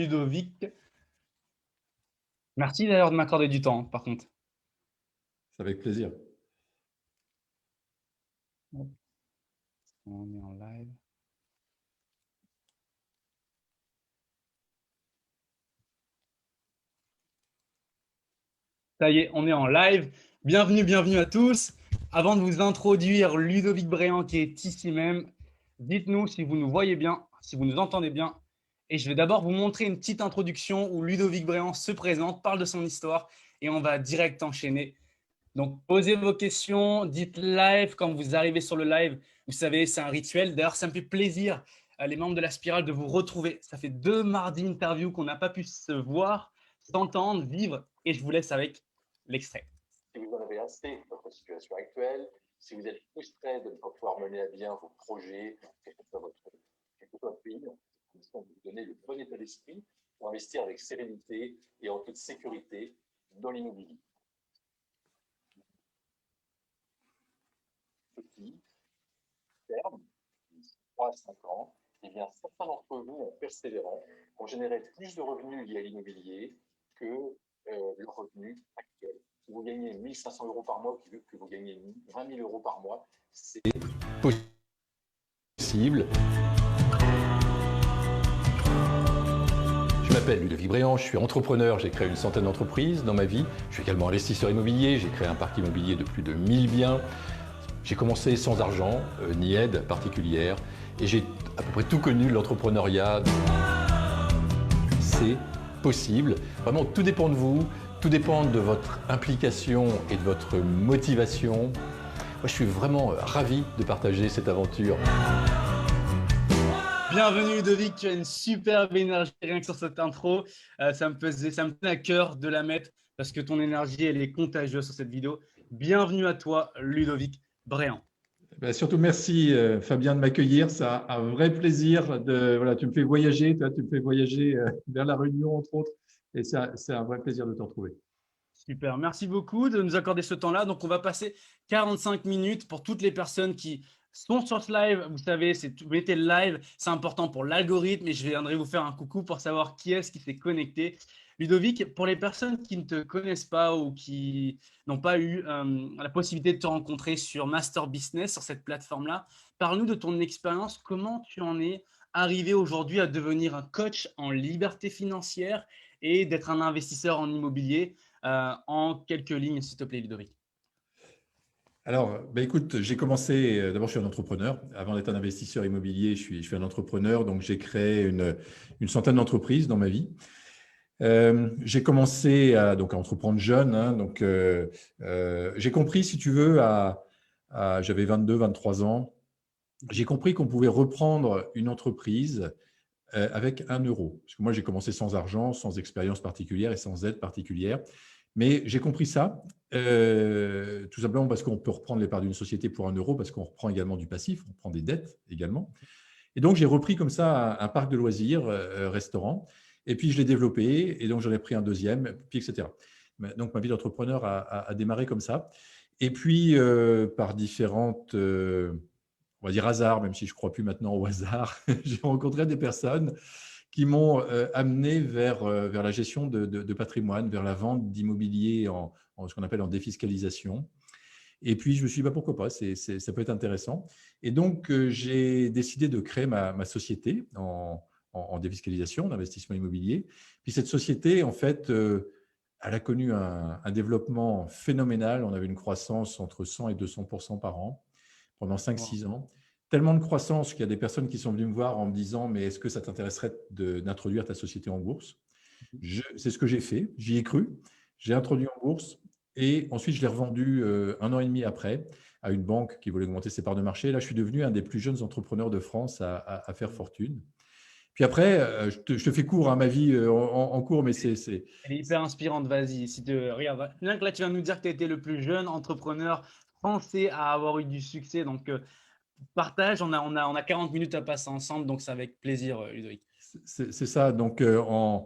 Ludovic. Merci d'ailleurs de m'accorder du temps, par contre. C'est avec plaisir. On est en live. Ça y est, on est en live. Bienvenue à tous. Avant de vous introduire Ludovic Bréant qui est ici même, dites-nous si vous nous voyez bien, si vous nous entendez bien. Et je vais d'abord vous montrer une petite introduction où Ludovic Bréant se présente, parle de son histoire et on va direct enchaîner. Donc, posez vos questions, dites live quand vous arrivez sur le live. Vous savez, c'est un rituel. D'ailleurs, ça me fait plaisir, les membres de la Spirale, de vous retrouver. Ça fait 2 mardis interview qu'on n'a pas pu se voir, s'entendre, vivre. Et je vous laisse avec l'extrait. Si vous en avez assez de votre situation actuelle, si vous êtes frustré de ne pas pouvoir mener à bien vos projets, quel que soit votre pays, nous allons vous donner le bon état d'esprit pour investir avec sérénité et en toute sécurité dans l'immobilier. Petit terme, 3 à 5 ans, eh bien, certains d'entre vous, en persévérant, ont généré plus de revenus liés à l'immobilier que le revenu actuel. Si vous gagnez 1 500 € par mois, que vous gagnez 20 000 € par mois, c'est possible. Je m'appelle Ludovic Bréant, je suis entrepreneur, j'ai créé une centaine d'entreprises dans ma vie. Je suis également investisseur immobilier, j'ai créé un parc immobilier de plus de 1000 biens. J'ai commencé sans argent, ni aide particulière, et j'ai à peu près tout connu de l'entrepreneuriat. C'est possible. Vraiment, tout dépend de vous, tout dépend de votre implication et de votre motivation. Moi, je suis vraiment ravi de partager cette aventure. Bienvenue Ludovic, tu as une superbe énergie rien que sur cette intro. Ça me tenait à cœur de la mettre parce que ton énergie, elle est contagieuse sur cette vidéo. Bienvenue à toi, Ludovic Bréant. Ben, surtout, merci Fabien de m'accueillir. Ça a un vrai plaisir. Voilà, tu me fais voyager, tu me fais voyager vers la Réunion, entre autres. Et c'est un vrai plaisir de te retrouver. Super, merci beaucoup de nous accorder ce temps-là. Donc, on va passer 45 minutes pour toutes les personnes qui sont sur ce live. Vous savez, vous mettez le live, c'est important pour l'algorithme et je viendrai vous faire un coucou pour savoir qui est-ce qui s'est connecté. Ludovic, pour les personnes qui ne te connaissent pas ou qui n'ont pas eu la possibilité de te rencontrer sur Master Business, sur cette plateforme-là, parle-nous de ton expérience. Comment tu en es arrivé aujourd'hui à devenir un coach en liberté financière et d'être un investisseur en immobilier? En quelques lignes, s'il te plaît, Ludovic. Alors, ben écoute, j'ai commencé, d'abord je suis un entrepreneur. Avant d'être un investisseur immobilier, je suis un entrepreneur, donc j'ai créé une centaine d'entreprises dans ma vie. J'ai commencé donc à entreprendre jeune, hein, donc j'ai compris, si tu veux, j'avais 22, 23 ans, j'ai compris qu'on pouvait reprendre une entreprise avec 1 euro. Parce que moi, j'ai commencé sans argent, sans expérience particulière et sans aide particulière. Mais j'ai compris ça, tout simplement parce qu'on peut reprendre les parts d'une société pour 1 euro, parce qu'on reprend également du passif, on prend des dettes également. Et donc, j'ai repris comme ça un parc de loisirs, restaurant, et puis je l'ai développé, et donc j'en ai pris un deuxième, puis etc. Donc, ma vie d'entrepreneur a démarré comme ça. Et puis, par différentes, on va dire hasard, même si je ne crois plus maintenant au hasard, j'ai rencontré des personnes qui m'ont amené vers la gestion de patrimoine, vers la vente d'immobilier en ce qu'on appelle en défiscalisation. Et puis, je me suis dit, bah, pourquoi pas, ça peut être intéressant. Et donc, j'ai décidé de créer ma société en défiscalisation, d'investissement immobilier. Puis cette société, en fait, elle a connu un développement phénoménal. On avait une croissance entre 100 et 200% par an pendant 5-6 ans. Tellement de croissance qu'il y a des personnes qui sont venues me voir en me disant « Mais est-ce que ça t'intéresserait d'introduire ta société en bourse ?» C'est ce que j'ai fait, j'y ai cru, j'ai introduit en bourse et ensuite je l'ai revendu 1 an et demi après à une banque qui voulait augmenter ses parts de marché. Là, je suis devenu un des plus jeunes entrepreneurs de France à faire fortune. Puis après, je te fais court à ma vie en cours, mais c'est… Elle est hyper inspirante, vas-y. Regarde, rien que là, tu viens de nous dire que tu étais le plus jeune entrepreneur français à avoir eu du succès. Donc, partage, on a 40 minutes à passer ensemble, donc c'est avec plaisir, Ludovic. C'est ça, donc en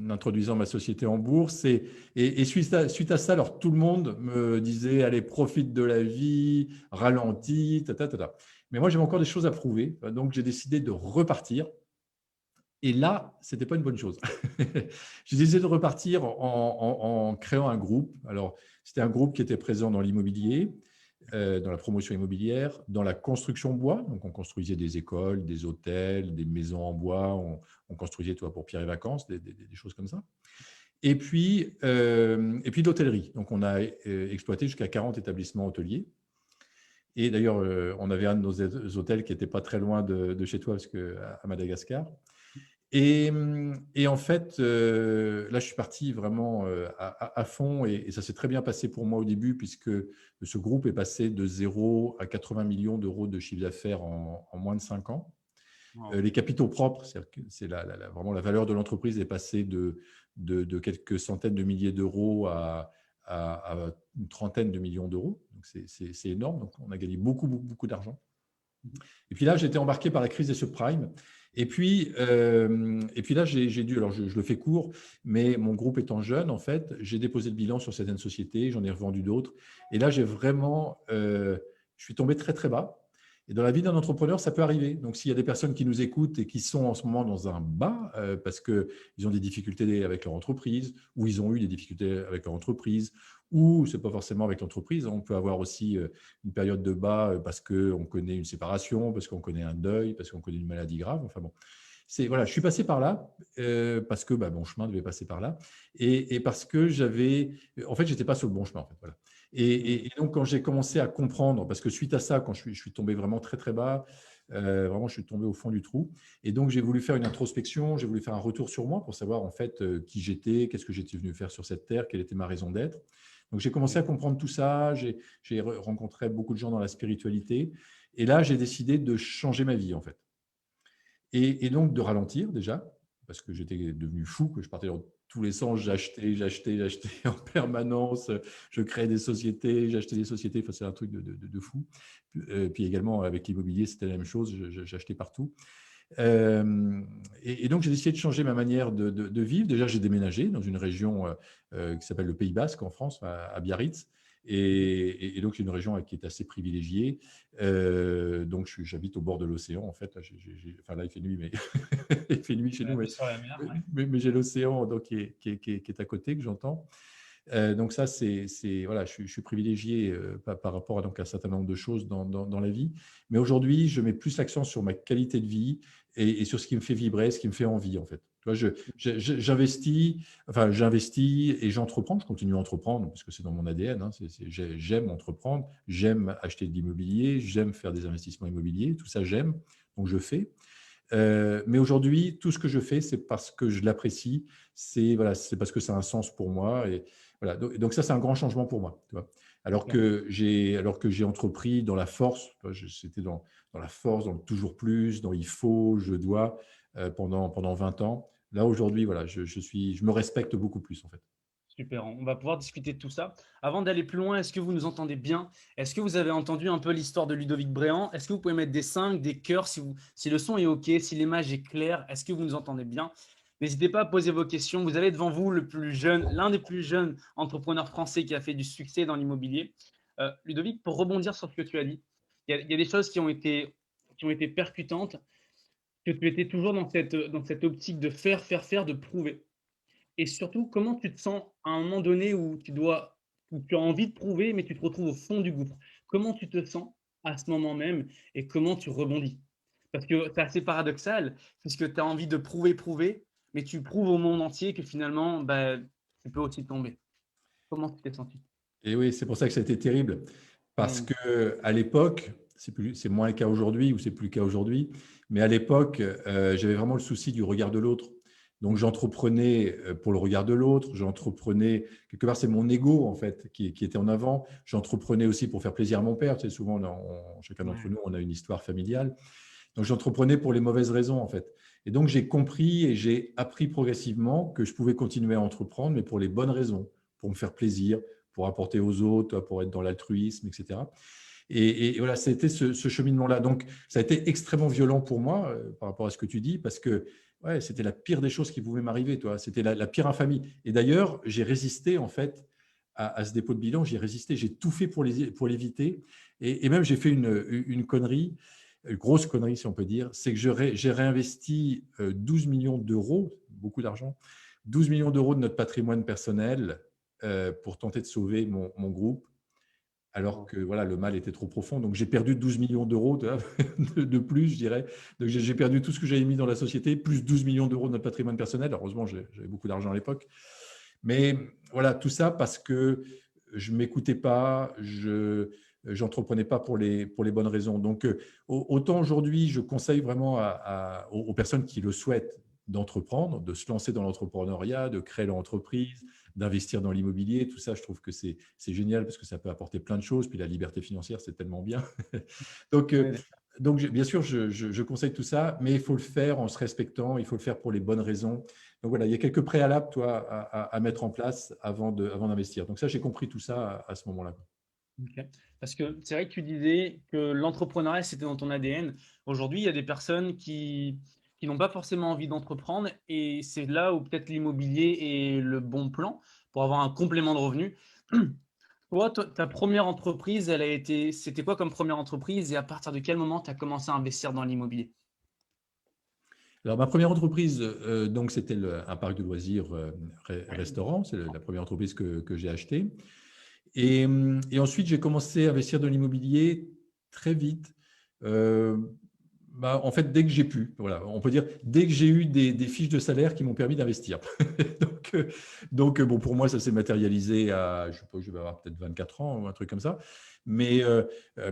introduisant ma société en bourse. Et suite à ça, alors tout le monde me disait « Allez, profite de la vie, ralentis, ta. » Mais moi, j'avais encore des choses à prouver, donc j'ai décidé de repartir. Et là, ce n'était pas une bonne chose. J'ai décidé de repartir en créant un groupe. Alors, c'était un groupe qui était présent dans l'immobilier, dans la promotion immobilière, dans la construction bois. Donc, on construisait des écoles, des hôtels, des maisons en bois. On construisait, toi, pour Pierre et Vacances, des choses comme ça. Et puis de l'hôtellerie. Donc, on a exploité jusqu'à 40 établissements hôteliers. Et d'ailleurs, on avait un de nos hôtels qui n'était pas très loin de chez toi, à Madagascar. Et en fait, là, je suis parti vraiment à fond et ça s'est très bien passé pour moi au début puisque ce groupe est passé de 0 à 80 millions d'euros de chiffre d'affaires en moins de 5 ans. Wow. Les capitaux propres, c'est vraiment la valeur de l'entreprise est passée de quelques centaines de milliers d'euros à une trentaine de millions d'euros. Donc, c'est énorme. Donc, on a gagné beaucoup, beaucoup, beaucoup d'argent. Et puis là, j'ai été embarqué par la crise des subprimes. Et puis là, j'ai dû, alors je le fais court, mais mon groupe étant jeune, en fait, j'ai déposé le bilan sur certaines sociétés, j'en ai revendu d'autres. Et là, je suis tombé très, très bas. Et dans la vie d'un entrepreneur, ça peut arriver. Donc, s'il y a des personnes qui nous écoutent et qui sont en ce moment dans un bas parce qu'ils ont des difficultés avec leur entreprise ou ils ont eu des difficultés avec leur entreprise ou ce n'est pas forcément avec l'entreprise, on peut avoir aussi une période de bas parce qu'on connaît une séparation, parce qu'on connaît un deuil, parce qu'on connaît une maladie grave. Enfin bon, voilà, je suis passé par là parce que mon chemin devait passer par là et parce que en fait, j'étais pas sur le bon chemin. En fait, voilà. Et donc, quand j'ai commencé à comprendre, parce que suite à ça, quand je suis tombé vraiment très, très bas, vraiment, je suis tombé au fond du trou. Et donc, j'ai voulu faire une introspection, j'ai voulu faire un retour sur moi pour savoir en fait qui j'étais, qu'est-ce que j'étais venu faire sur cette terre, quelle était ma raison d'être. Donc, j'ai commencé à comprendre tout ça. J'ai rencontré beaucoup de gens dans la spiritualité. Et là, j'ai décidé de changer ma vie, en fait. Et donc, de ralentir déjà, parce que j'étais devenu fou, que je partais dans tous les sens, j'achetais en permanence, je créais des sociétés, j'achetais des sociétés, enfin, c'est un truc de fou. Puis également, avec l'immobilier, c'était la même chose, j'achetais partout. Et donc, j'ai décidé de changer ma manière de vivre. Déjà, j'ai déménagé dans une région qui s'appelle le Pays Basque en France, à Biarritz. Et donc, c'est une région qui est assez privilégiée. Donc, j'habite au bord de l'océan. En fait, enfin, là, il fait nuit, mais il fait nuit chez nous. Sur la mer, ouais. Mais j'ai l'océan donc, qui est à côté, que j'entends. Donc ça, voilà, je suis privilégié par rapport donc, à un certain nombre de choses dans la vie. Mais aujourd'hui, je mets plus l'accent sur ma qualité de vie et sur ce qui me fait vibrer, ce qui me fait envie, en fait. Tu vois, j'investis et j'entreprends. Je continue à entreprendre parce que c'est dans mon ADN. Hein, j'aime entreprendre, j'aime acheter de l'immobilier, j'aime faire des investissements immobiliers. Tout ça, j'aime. Donc, je fais. Mais aujourd'hui, tout ce que je fais, c'est parce que je l'apprécie. C'est parce que ça a un sens pour moi. Et voilà. Donc ça, c'est un grand changement pour moi. Tu vois. Alors que j'ai entrepris dans la force. C'était dans la force, dans le toujours plus, dans il faut, je dois, pendant 20 ans. Là, aujourd'hui, voilà, je me respecte beaucoup plus, en fait. Super, on va pouvoir discuter de tout ça. Avant d'aller plus loin, est-ce que vous nous entendez bien? Est-ce que vous avez entendu un peu l'histoire de Ludovic Bréant? Est-ce que vous pouvez mettre des 5, des cœurs si le son est OK, si l'image est claire? Est-ce que vous nous entendez bien? N'hésitez pas à poser vos questions. Vous avez devant vous l'un des plus jeunes entrepreneurs français qui a fait du succès dans l'immobilier. Ludovic, pour rebondir sur ce que tu as dit, il y a des choses qui ont été percutantes, que tu étais toujours dans cette optique de faire, de prouver. Et surtout, comment tu te sens à un moment donné où tu as envie de prouver, mais tu te retrouves au fond du gouffre? Comment tu te sens à ce moment même et comment tu rebondis? Parce que c'est assez paradoxal, puisque tu as envie de prouver, mais tu prouves au monde entier que finalement, tu peux aussi tomber. Comment tu t'es senti? Et oui, c'est pour ça que ça a été terrible. Parce Mmh. qu'à l'époque, c'est moins le cas aujourd'hui ou c'est plus le cas aujourd'hui, mais à l'époque, j'avais vraiment le souci du regard de l'autre. Donc, j'entreprenais pour le regard de l'autre, j'entreprenais, quelque part, c'est mon ego en fait qui était en avant. J'entreprenais aussi pour faire plaisir à mon père. Tu sais, souvent, chacun d'entre Ouais. nous, on a une histoire familiale. Donc, j'entreprenais pour les mauvaises raisons en fait. Et donc, j'ai compris et j'ai appris progressivement que je pouvais continuer à entreprendre, mais pour les bonnes raisons, pour me faire plaisir, pour apporter aux autres, pour être dans l'altruisme, etc. Et voilà, ça a été ce cheminement-là. Donc, ça a été extrêmement violent pour moi par rapport à ce que tu dis, parce que ouais, c'était la pire des choses qui pouvaient m'arriver. C'était la pire infamie. Et d'ailleurs, j'ai résisté en fait à ce dépôt de bilan. J'ai résisté, j'ai tout fait pour l'éviter. Et même, j'ai fait une connerie. grosse connerie si on peut dire, c'est que j'ai réinvesti 12 millions d'euros, beaucoup d'argent, 12 millions d'euros de notre patrimoine personnel pour tenter de sauver mon groupe, alors que voilà, le mal était trop profond. Donc, j'ai perdu 12 millions d'euros de plus, je dirais. Donc, j'ai perdu tout ce que j'avais mis dans la société, plus 12 millions d'euros de notre patrimoine personnel. Heureusement, j'avais beaucoup d'argent à l'époque. Mais voilà, tout ça parce que je ne m'écoutais pas, je n'entreprenais pas pour les bonnes raisons. Donc, autant aujourd'hui, je conseille vraiment aux personnes qui le souhaitent d'entreprendre, de se lancer dans l'entrepreneuriat, de créer leur entreprise, d'investir dans l'immobilier. Tout ça, je trouve que c'est génial parce que ça peut apporter plein de choses. Puis la liberté financière, c'est tellement bien. Donc, bien sûr, je conseille tout ça, mais il faut le faire en se respectant, il faut le faire pour les bonnes raisons. Donc voilà, il y a quelques préalables, toi, à mettre en place avant d'investir. Donc ça, j'ai compris tout ça à ce moment-là. Ok. Parce que c'est vrai que tu disais que l'entrepreneuriat, c'était dans ton ADN. Aujourd'hui, il y a des personnes qui n'ont pas forcément envie d'entreprendre et c'est là où peut-être l'immobilier est le bon plan pour avoir un complément de revenus. Toi, ta première entreprise, c'était quoi comme première entreprise et à partir de quel moment tu as commencé à investir dans l'immobilier? Alors, ma première entreprise, donc, c'était un parc de loisirs restaurant. C'est la première entreprise que j'ai achetée. Et ensuite, j'ai commencé à investir dans l'immobilier très vite. Euh, En fait, dès que j'ai pu, voilà, on peut dire, dès que j'ai eu des fiches de salaire qui m'ont permis d'investir. Bon, pour moi, ça s'est matérialisé à, je sais pas, je vais avoir peut-être 24 ans ou un truc comme ça. Mais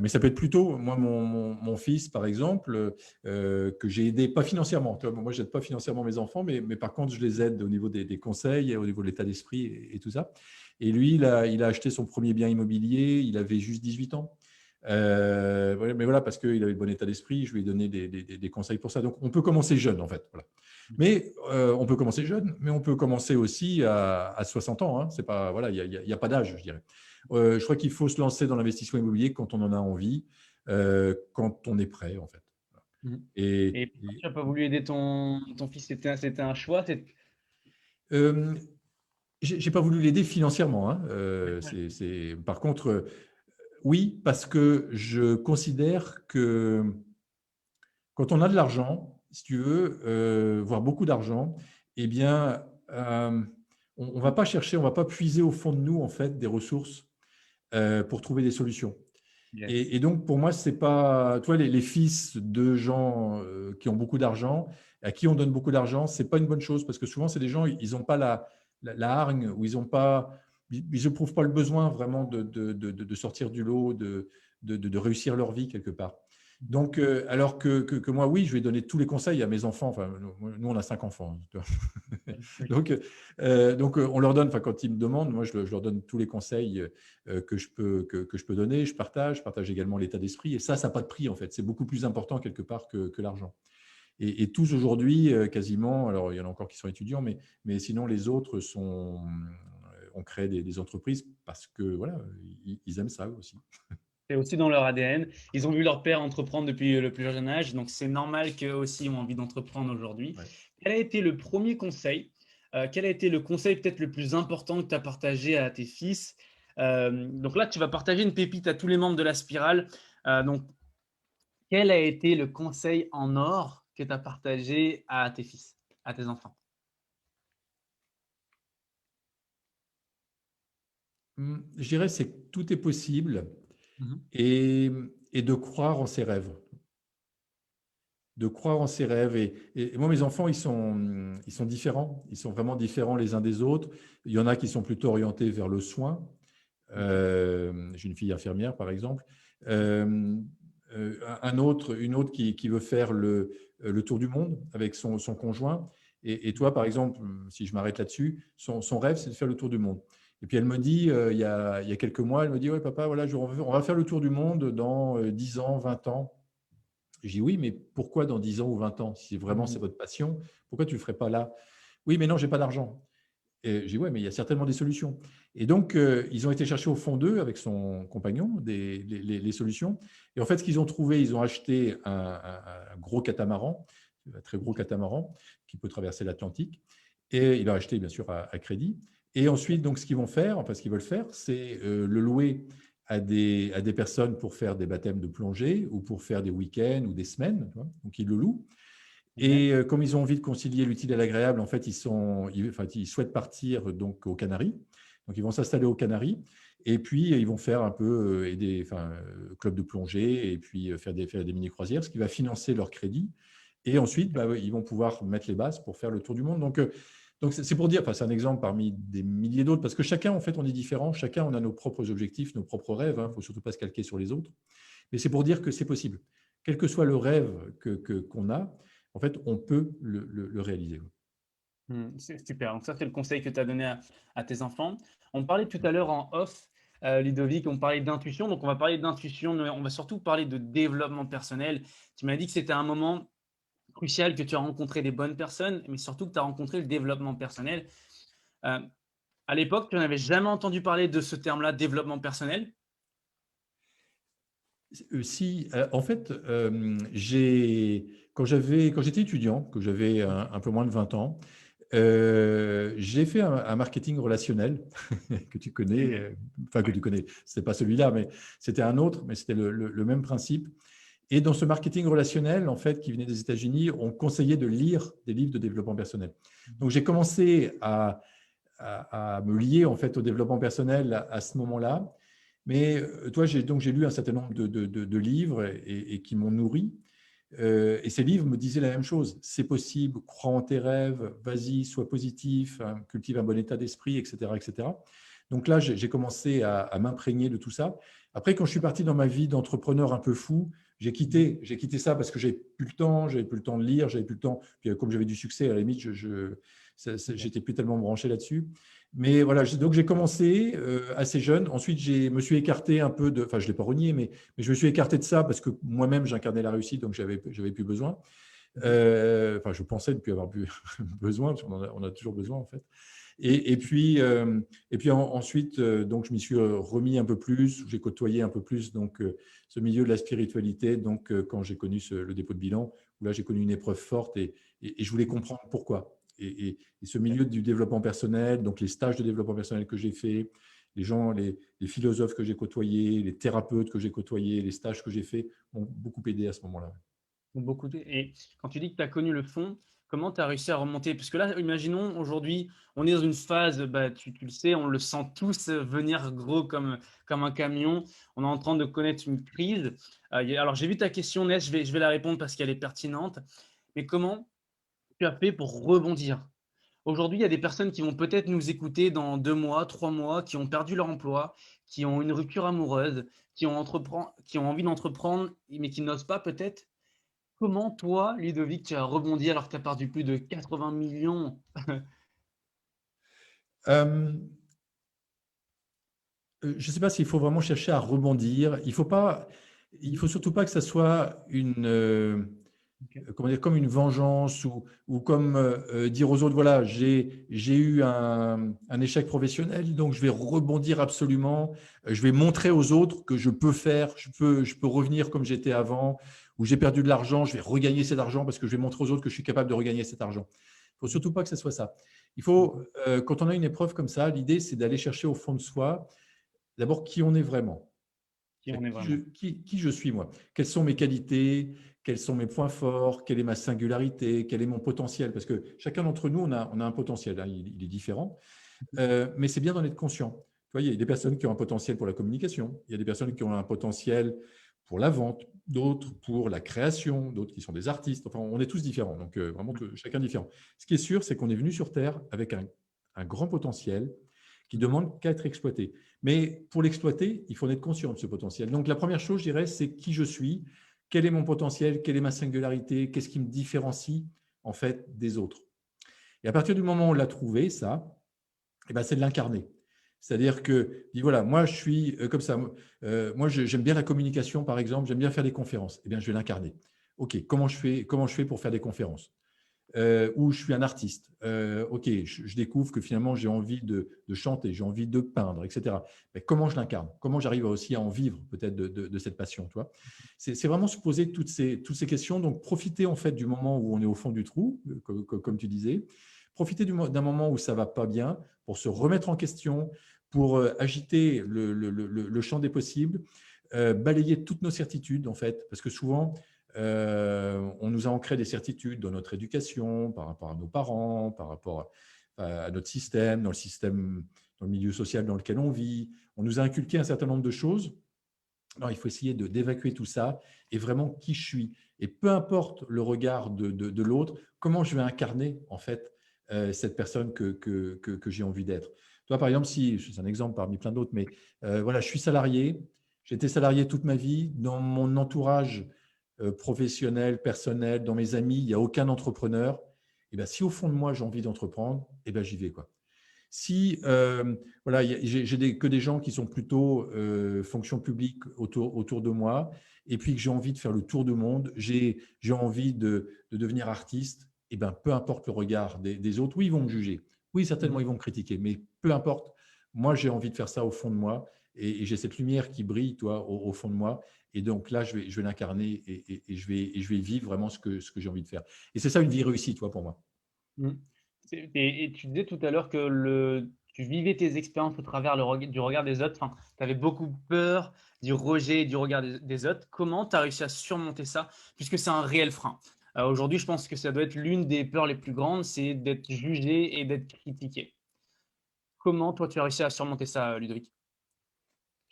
ça peut être plutôt, moi, mon fils, par exemple, que j'ai aidé, pas financièrement. Tu vois, moi, je n'aide pas financièrement mes enfants, mais par contre, je les aide au niveau des conseils, au niveau de l'état d'esprit et tout ça. Et lui, il a acheté son premier bien immobilier, il avait juste 18 ans. Mais voilà, parce qu'il avait le bon état d'esprit, je lui ai donné des conseils pour ça. Donc, on peut commencer jeune, en fait. Voilà. Mais on peut commencer jeune, mais on peut commencer aussi à 60 ans. Hein. C'est pas, voilà, il n'y a pas d'âge, je dirais. Je crois qu'il faut se lancer dans l'investissement immobilier quand on en a envie, quand on est prêt, en fait. Mhm. Et, Et pourquoi et, tu n'as pas voulu aider ton fils? C'était un choix? euh, j'ai pas voulu l'aider financièrement. Hein. Ouais. Par contre, oui, parce que je considère que quand on a de l'argent, si tu veux, voire beaucoup d'argent, eh bien, on ne va pas chercher, on ne va pas puiser au fond de nous, en fait, des ressources pour trouver des solutions. Yes. Et donc, pour moi, c'est pas, toi, les fils de gens qui ont beaucoup d'argent, à qui on donne beaucoup d'argent, c'est pas une bonne chose parce que souvent, c'est des gens, ils n'ont pas la hargne ou ils n'éprouvent pas le besoin vraiment de sortir du lot, de réussir leur vie quelque part. Donc, alors que moi, oui, je vais donner tous les conseils à mes enfants. Enfin, nous, on a 5 enfants. Donc, on leur donne, enfin, quand ils me demandent, moi, je leur donne tous les conseils que je peux donner. Je partage également l'état d'esprit. Et ça n'a pas de prix, en fait. C'est beaucoup plus important quelque part que l'argent. Et tous aujourd'hui, quasiment, alors il y en a encore qui sont étudiants, mais sinon, les autres ont créé des entreprises parce que, voilà, ils aiment ça aussi. C'est aussi dans leur ADN. Ils ont vu leur père entreprendre depuis le plus jeune âge, donc c'est normal qu'eux aussi ont envie d'entreprendre aujourd'hui. Ouais. Quel a été le premier conseil? Quel a été le conseil peut-être le plus important que tu as partagé à tes fils? Donc là, tu vas partager une pépite à tous les membres de la spirale. Donc, quel a été le conseil en or que tu as partagé à tes fils, à tes enfants? Je dirais c'est que tout est possible Mhm. et de croire en ses rêves. De croire en ses rêves. Et moi, mes enfants, ils sont différents. Ils sont vraiment différents les uns des autres. Il y en a qui sont plutôt orientés vers le soin. Ok. J'ai une fille infirmière, par exemple. Une autre qui veut faire le tour du monde avec son conjoint. Et toi, par exemple, si je m'arrête là-dessus, son rêve, c'est de faire le tour du monde. Et puis elle me dit, il y a quelques mois, elle me dit, ouais, papa, voilà, on va faire le tour du monde dans 10 ans, 20 ans. Je dis, oui, mais pourquoi dans 10 ans ou 20 ans? Si vraiment c'est Mhm. votre passion, pourquoi tu ne le ferais pas là? Oui, mais non, j'ai pas d'argent. Et je dis, ouais, mais il y a certainement des solutions. Et donc, ils ont été chercher au fond d'eux, avec son compagnon, les solutions. Et en fait, ce qu'ils ont trouvé, ils ont acheté un gros catamaran, un très gros Ok. catamaran, qui peut traverser l'Atlantique. Et il l'a acheté, bien sûr, à crédit. Et ensuite, donc, ce qu'ils vont faire, enfin, ce qu'ils veulent faire, c'est le louer à des personnes pour faire des baptêmes de plongée ou pour faire des week-ends ou des semaines. Tu vois. Donc, ils le louent. Et comme ils ont envie de concilier l'utile et l'agréable, en fait, ils souhaitent partir donc aux Canaries. Donc, ils vont s'installer aux Canaries. Et puis, ils vont faire un peu club de plongée et puis faire des mini-croisières, ce qui va financer leur crédit. Et ensuite, ils vont pouvoir mettre les bases pour faire le tour du monde. Donc c'est pour dire, c'est un exemple parmi des milliers d'autres, parce que chacun, en fait, on est différent. Chacun, on a nos propres objectifs, nos propres rêves. Il ne faut surtout pas se calquer sur les autres. Mais c'est pour dire que c'est possible. Quel que soit le rêve qu'on a, en fait, on peut le réaliser. C'est super. Donc ça, c'est le conseil que tu as donné à tes enfants. On parlait tout à l'heure en off, Ludovic, on parlait d'intuition. Donc, on va parler d'intuition, mais on va surtout parler de développement personnel. Tu m'as dit que c'était un moment crucial, que tu as rencontré des bonnes personnes, mais surtout que tu as rencontré le développement personnel. Euh, à l'époque, tu n'avais jamais entendu parler de ce terme-là, développement personnel? Si, en fait, quand j'étais étudiant, que j'avais un peu moins de 20 ans, j'ai fait un marketing relationnel que tu connais, enfin que tu connais, ce n'est pas celui-là, mais c'était un autre, mais c'était le même principe. Et dans ce marketing relationnel, en fait, qui venait des États-Unis, on conseillait de lire des livres de développement personnel. Donc, j'ai commencé à me lier en fait au développement personnel à ce moment-là. Mais toi, j'ai lu un certain nombre de livres et qui m'ont nourri. Et ces livres me disaient la même chose. C'est possible, crois en tes rêves, vas-y, sois positif, hein, cultive un bon état d'esprit, etc., etc. Donc là, j'ai commencé à m'imprégner de tout ça. Après, quand je suis parti dans ma vie d'entrepreneur un peu fou, j'ai quitté ça parce que j'avais plus le temps de lire, j'avais plus le temps. Puis comme j'avais du succès, à la limite, j'étais plus tellement branché là-dessus. Mais voilà, donc j'ai commencé assez jeune. Ensuite, je me suis écarté un peu enfin, je ne l'ai pas renié, mais je me suis écarté de ça parce que moi-même, j'incarnais la réussite, donc j'avais plus besoin. Enfin, je pensais ne plus avoir besoin, parce qu'on on a toujours besoin, en fait. Et puis ensuite, donc, je m'y suis remis un peu plus, j'ai côtoyé un peu plus donc, ce milieu de la spiritualité, donc, quand j'ai connu le dépôt de bilan, où là, j'ai connu une épreuve forte et je voulais comprendre pourquoi. Et ce milieu du développement personnel, donc les stages de développement personnel que j'ai fait, les gens, les philosophes que j'ai côtoyés, les thérapeutes que j'ai côtoyés, les stages que j'ai faits m'ont beaucoup aidé à ce moment-là. Beaucoup. Et quand tu dis que tu as connu le fond, comment tu as réussi à remonter? Parce que là, imaginons aujourd'hui, on est dans une phase, tu le sais, on le sent tous venir gros comme un camion. On est en train de connaître une crise. Alors, j'ai vu ta question, Ness, je vais la répondre parce qu'elle est pertinente. Mais comment tu as fait pour rebondir? Aujourd'hui, il y a des personnes qui vont peut-être nous écouter dans 2 mois, 3 mois, qui ont perdu leur emploi, qui ont une rupture amoureuse, qui ont envie d'entreprendre, mais qui n'osent pas peut-être. Comment toi, Ludovic, tu as rebondi alors que tu as perdu plus de 80 millions? Euh, je ne sais pas s'il faut vraiment chercher à rebondir. Il faut surtout pas que ça soit comment dire, comme une vengeance ou comme dire aux autres, voilà, j'ai eu un échec professionnel, donc je vais rebondir absolument. Je vais montrer aux autres que je peux faire, je peux revenir comme j'étais avant, ou j'ai perdu de l'argent, je vais regagner cet argent parce que je vais montrer aux autres que je suis capable de regagner cet argent. Il ne faut surtout pas que ce soit ça. Il faut, quand on a une épreuve comme ça, l'idée, c'est d'aller chercher au fond de soi, d'abord, qui on est vraiment. Qui on est vraiment? Qui je suis, moi? Quelles sont mes qualités? Quels sont mes points forts? Quelle est ma singularité? Quel est mon potentiel? Parce que chacun d'entre nous, on a un potentiel, hein, il est différent, mais c'est bien d'en être conscient. Tu vois, il y a des personnes qui ont un potentiel pour la communication, il y a des personnes qui ont un potentiel pour la vente, d'autres pour la création, d'autres qui sont des artistes. Enfin, on est tous différents, donc vraiment chacun différent. Ce qui est sûr, c'est qu'on est venu sur Terre avec un grand potentiel qui demande qu'à être exploité. Mais pour l'exploiter, il faut en être conscient de ce potentiel. Donc, la première chose, je dirais, c'est qui je suis, quel est mon potentiel, quelle est ma singularité, qu'est-ce qui me différencie en fait des autres. Et à partir du moment où on l'a trouvé, ça, eh ben, c'est de l'incarner. C'est-à-dire que, dis voilà, moi je suis comme ça. Moi, j'aime bien la communication, par exemple, j'aime bien faire des conférences. Eh bien, je vais l'incarner. OK, comment je fais pour faire des conférences? Où je suis un artiste. OK, je découvre que finalement, j'ai envie de chanter, j'ai envie de peindre, etc. Mais comment je l'incarne? Comment j'arrive aussi à en vivre peut-être de cette passion, tu vois? C'est vraiment se poser toutes ces questions. Donc, profiter en fait du moment où on est au fond du trou, comme tu disais. Profiter d'un moment où ça va pas bien pour se remettre en question, pour agiter le champ des possibles, balayer toutes nos certitudes, en fait, parce que souvent, on nous a ancré des certitudes dans notre éducation, par rapport à nos parents, par rapport à notre système, dans le milieu social dans lequel on vit. On nous a inculqué un certain nombre de choses. Alors, il faut essayer d'évacuer tout ça et vraiment qui je suis. Et peu importe le regard de l'autre, comment je vais incarner en fait cette personne que j'ai envie d'être. Toi, par exemple, si c'est un exemple parmi plein d'autres, mais voilà, je suis salarié, j'ai été salarié toute ma vie. Dans mon entourage professionnel, personnel, dans mes amis, il n'y a aucun entrepreneur. Et ben, si au fond de moi j'ai envie d'entreprendre, et ben, j'y vais quoi. Si voilà, j'ai que des gens qui sont plutôt fonction publique autour de moi, et puis que j'ai envie de faire le tour du monde, j'ai envie de devenir artiste, et ben, peu importe le regard des autres, oui, ils vont me juger, oui, certainement, ils vont me critiquer, mais peu importe, moi, j'ai envie de faire ça au fond de moi, et j'ai cette lumière qui brille, toi, au fond de moi, et donc là, je vais l'incarner et je vais vivre vraiment ce que j'ai envie de faire. Et c'est ça une vie réussie, toi, pour moi. Mmh. Et tu disais tout à l'heure que tu vivais tes expériences au travers du regard des autres. Enfin, tu avais beaucoup peur du rejet, du regard des autres. Comment tu as réussi à surmonter ça? Puisque c'est un réel frein. Aujourd'hui, je pense que ça doit être l'une des peurs les plus grandes, c'est d'être jugé et d'être critiqué. Comment toi, tu as réussi à surmonter ça, Ludovic?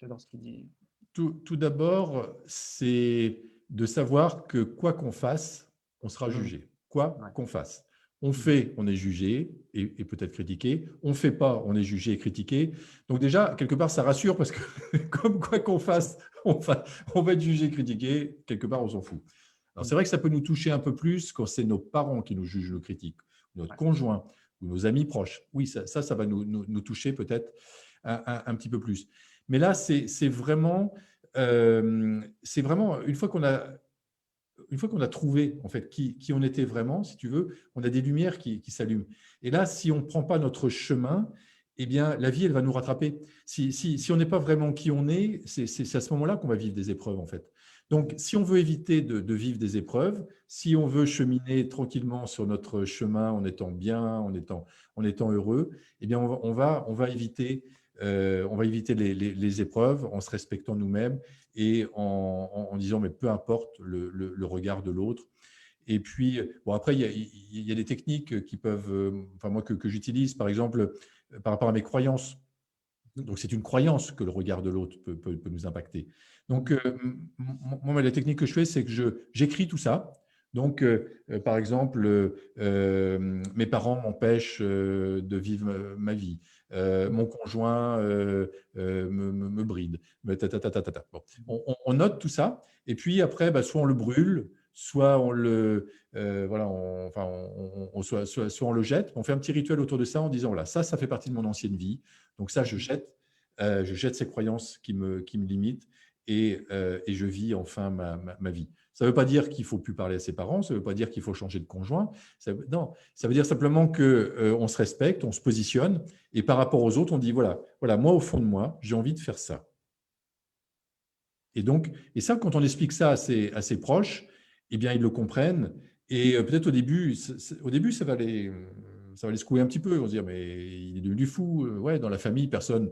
J'adore ce qu'il dit. Tout d'abord, c'est de savoir que quoi qu'on fasse, on sera Mmh. jugé. Quoi Ouais. qu'on fasse. On Mmh. fait, on est jugé et peut-être critiqué. On ne fait pas, on est jugé et critiqué. Donc déjà, quelque part, ça rassure parce que comme quoi qu'on fasse, on va être jugé et critiqué. Quelque part, on s'en fout. Alors Mmh. c'est vrai que ça peut nous toucher un peu plus quand c'est nos parents qui nous jugent, nous critiquent, notre Ouais. conjoint ou nos amis proches. Oui, ça va nous toucher peut-être un petit peu plus. Mais là, c'est vraiment une fois qu'on a trouvé en fait qui on était vraiment, si tu veux, on a des lumières qui s'allument. Et là, si on ne prend pas notre chemin, eh bien, la vie, elle va nous rattraper. Si on n'est pas vraiment qui on est, c'est à ce moment-là qu'on va vivre des épreuves en fait. Donc, si on veut éviter de vivre des épreuves, si on veut cheminer tranquillement sur notre chemin en étant bien, en étant heureux, eh bien, on va éviter les épreuves en se respectant nous-mêmes et en disant, mais peu importe le regard de l'autre. Et puis, bon, après, il y a des techniques qui peuvent, enfin, moi, que j'utilise, par exemple, par rapport à mes croyances. Mmh. Donc, c'est une croyance que le regard de l'autre peut nous impacter. Donc, Mmh. moi, la technique que je fais, c'est que j'écris tout ça. Donc, par exemple, mes parents m'empêchent de vivre ma vie. Mon conjoint me bride. Bon, on note tout ça. Et puis après, bah, soit on le brûle, soit on le, voilà, enfin, soit on le jette. On fait un petit rituel autour de ça en disant, voilà, ça fait partie de mon ancienne vie. Donc ça, je jette ces croyances qui me limitent et je vis enfin ma vie. Ça ne veut pas dire qu'il ne faut plus parler à ses parents, ça ne veut pas dire qu'il faut changer de conjoint. Non, ça veut dire simplement qu'on se respecte, on se positionne et par rapport aux autres, on dit voilà, moi au fond de moi, j'ai envie de faire ça. Et donc, et ça, quand on explique ça à ses proches, eh bien, ils le comprennent. Et peut-être au début, ça va les secouer un petit peu. Ils vont se dire, mais il est devenu fou. Ouais, dans la famille, personne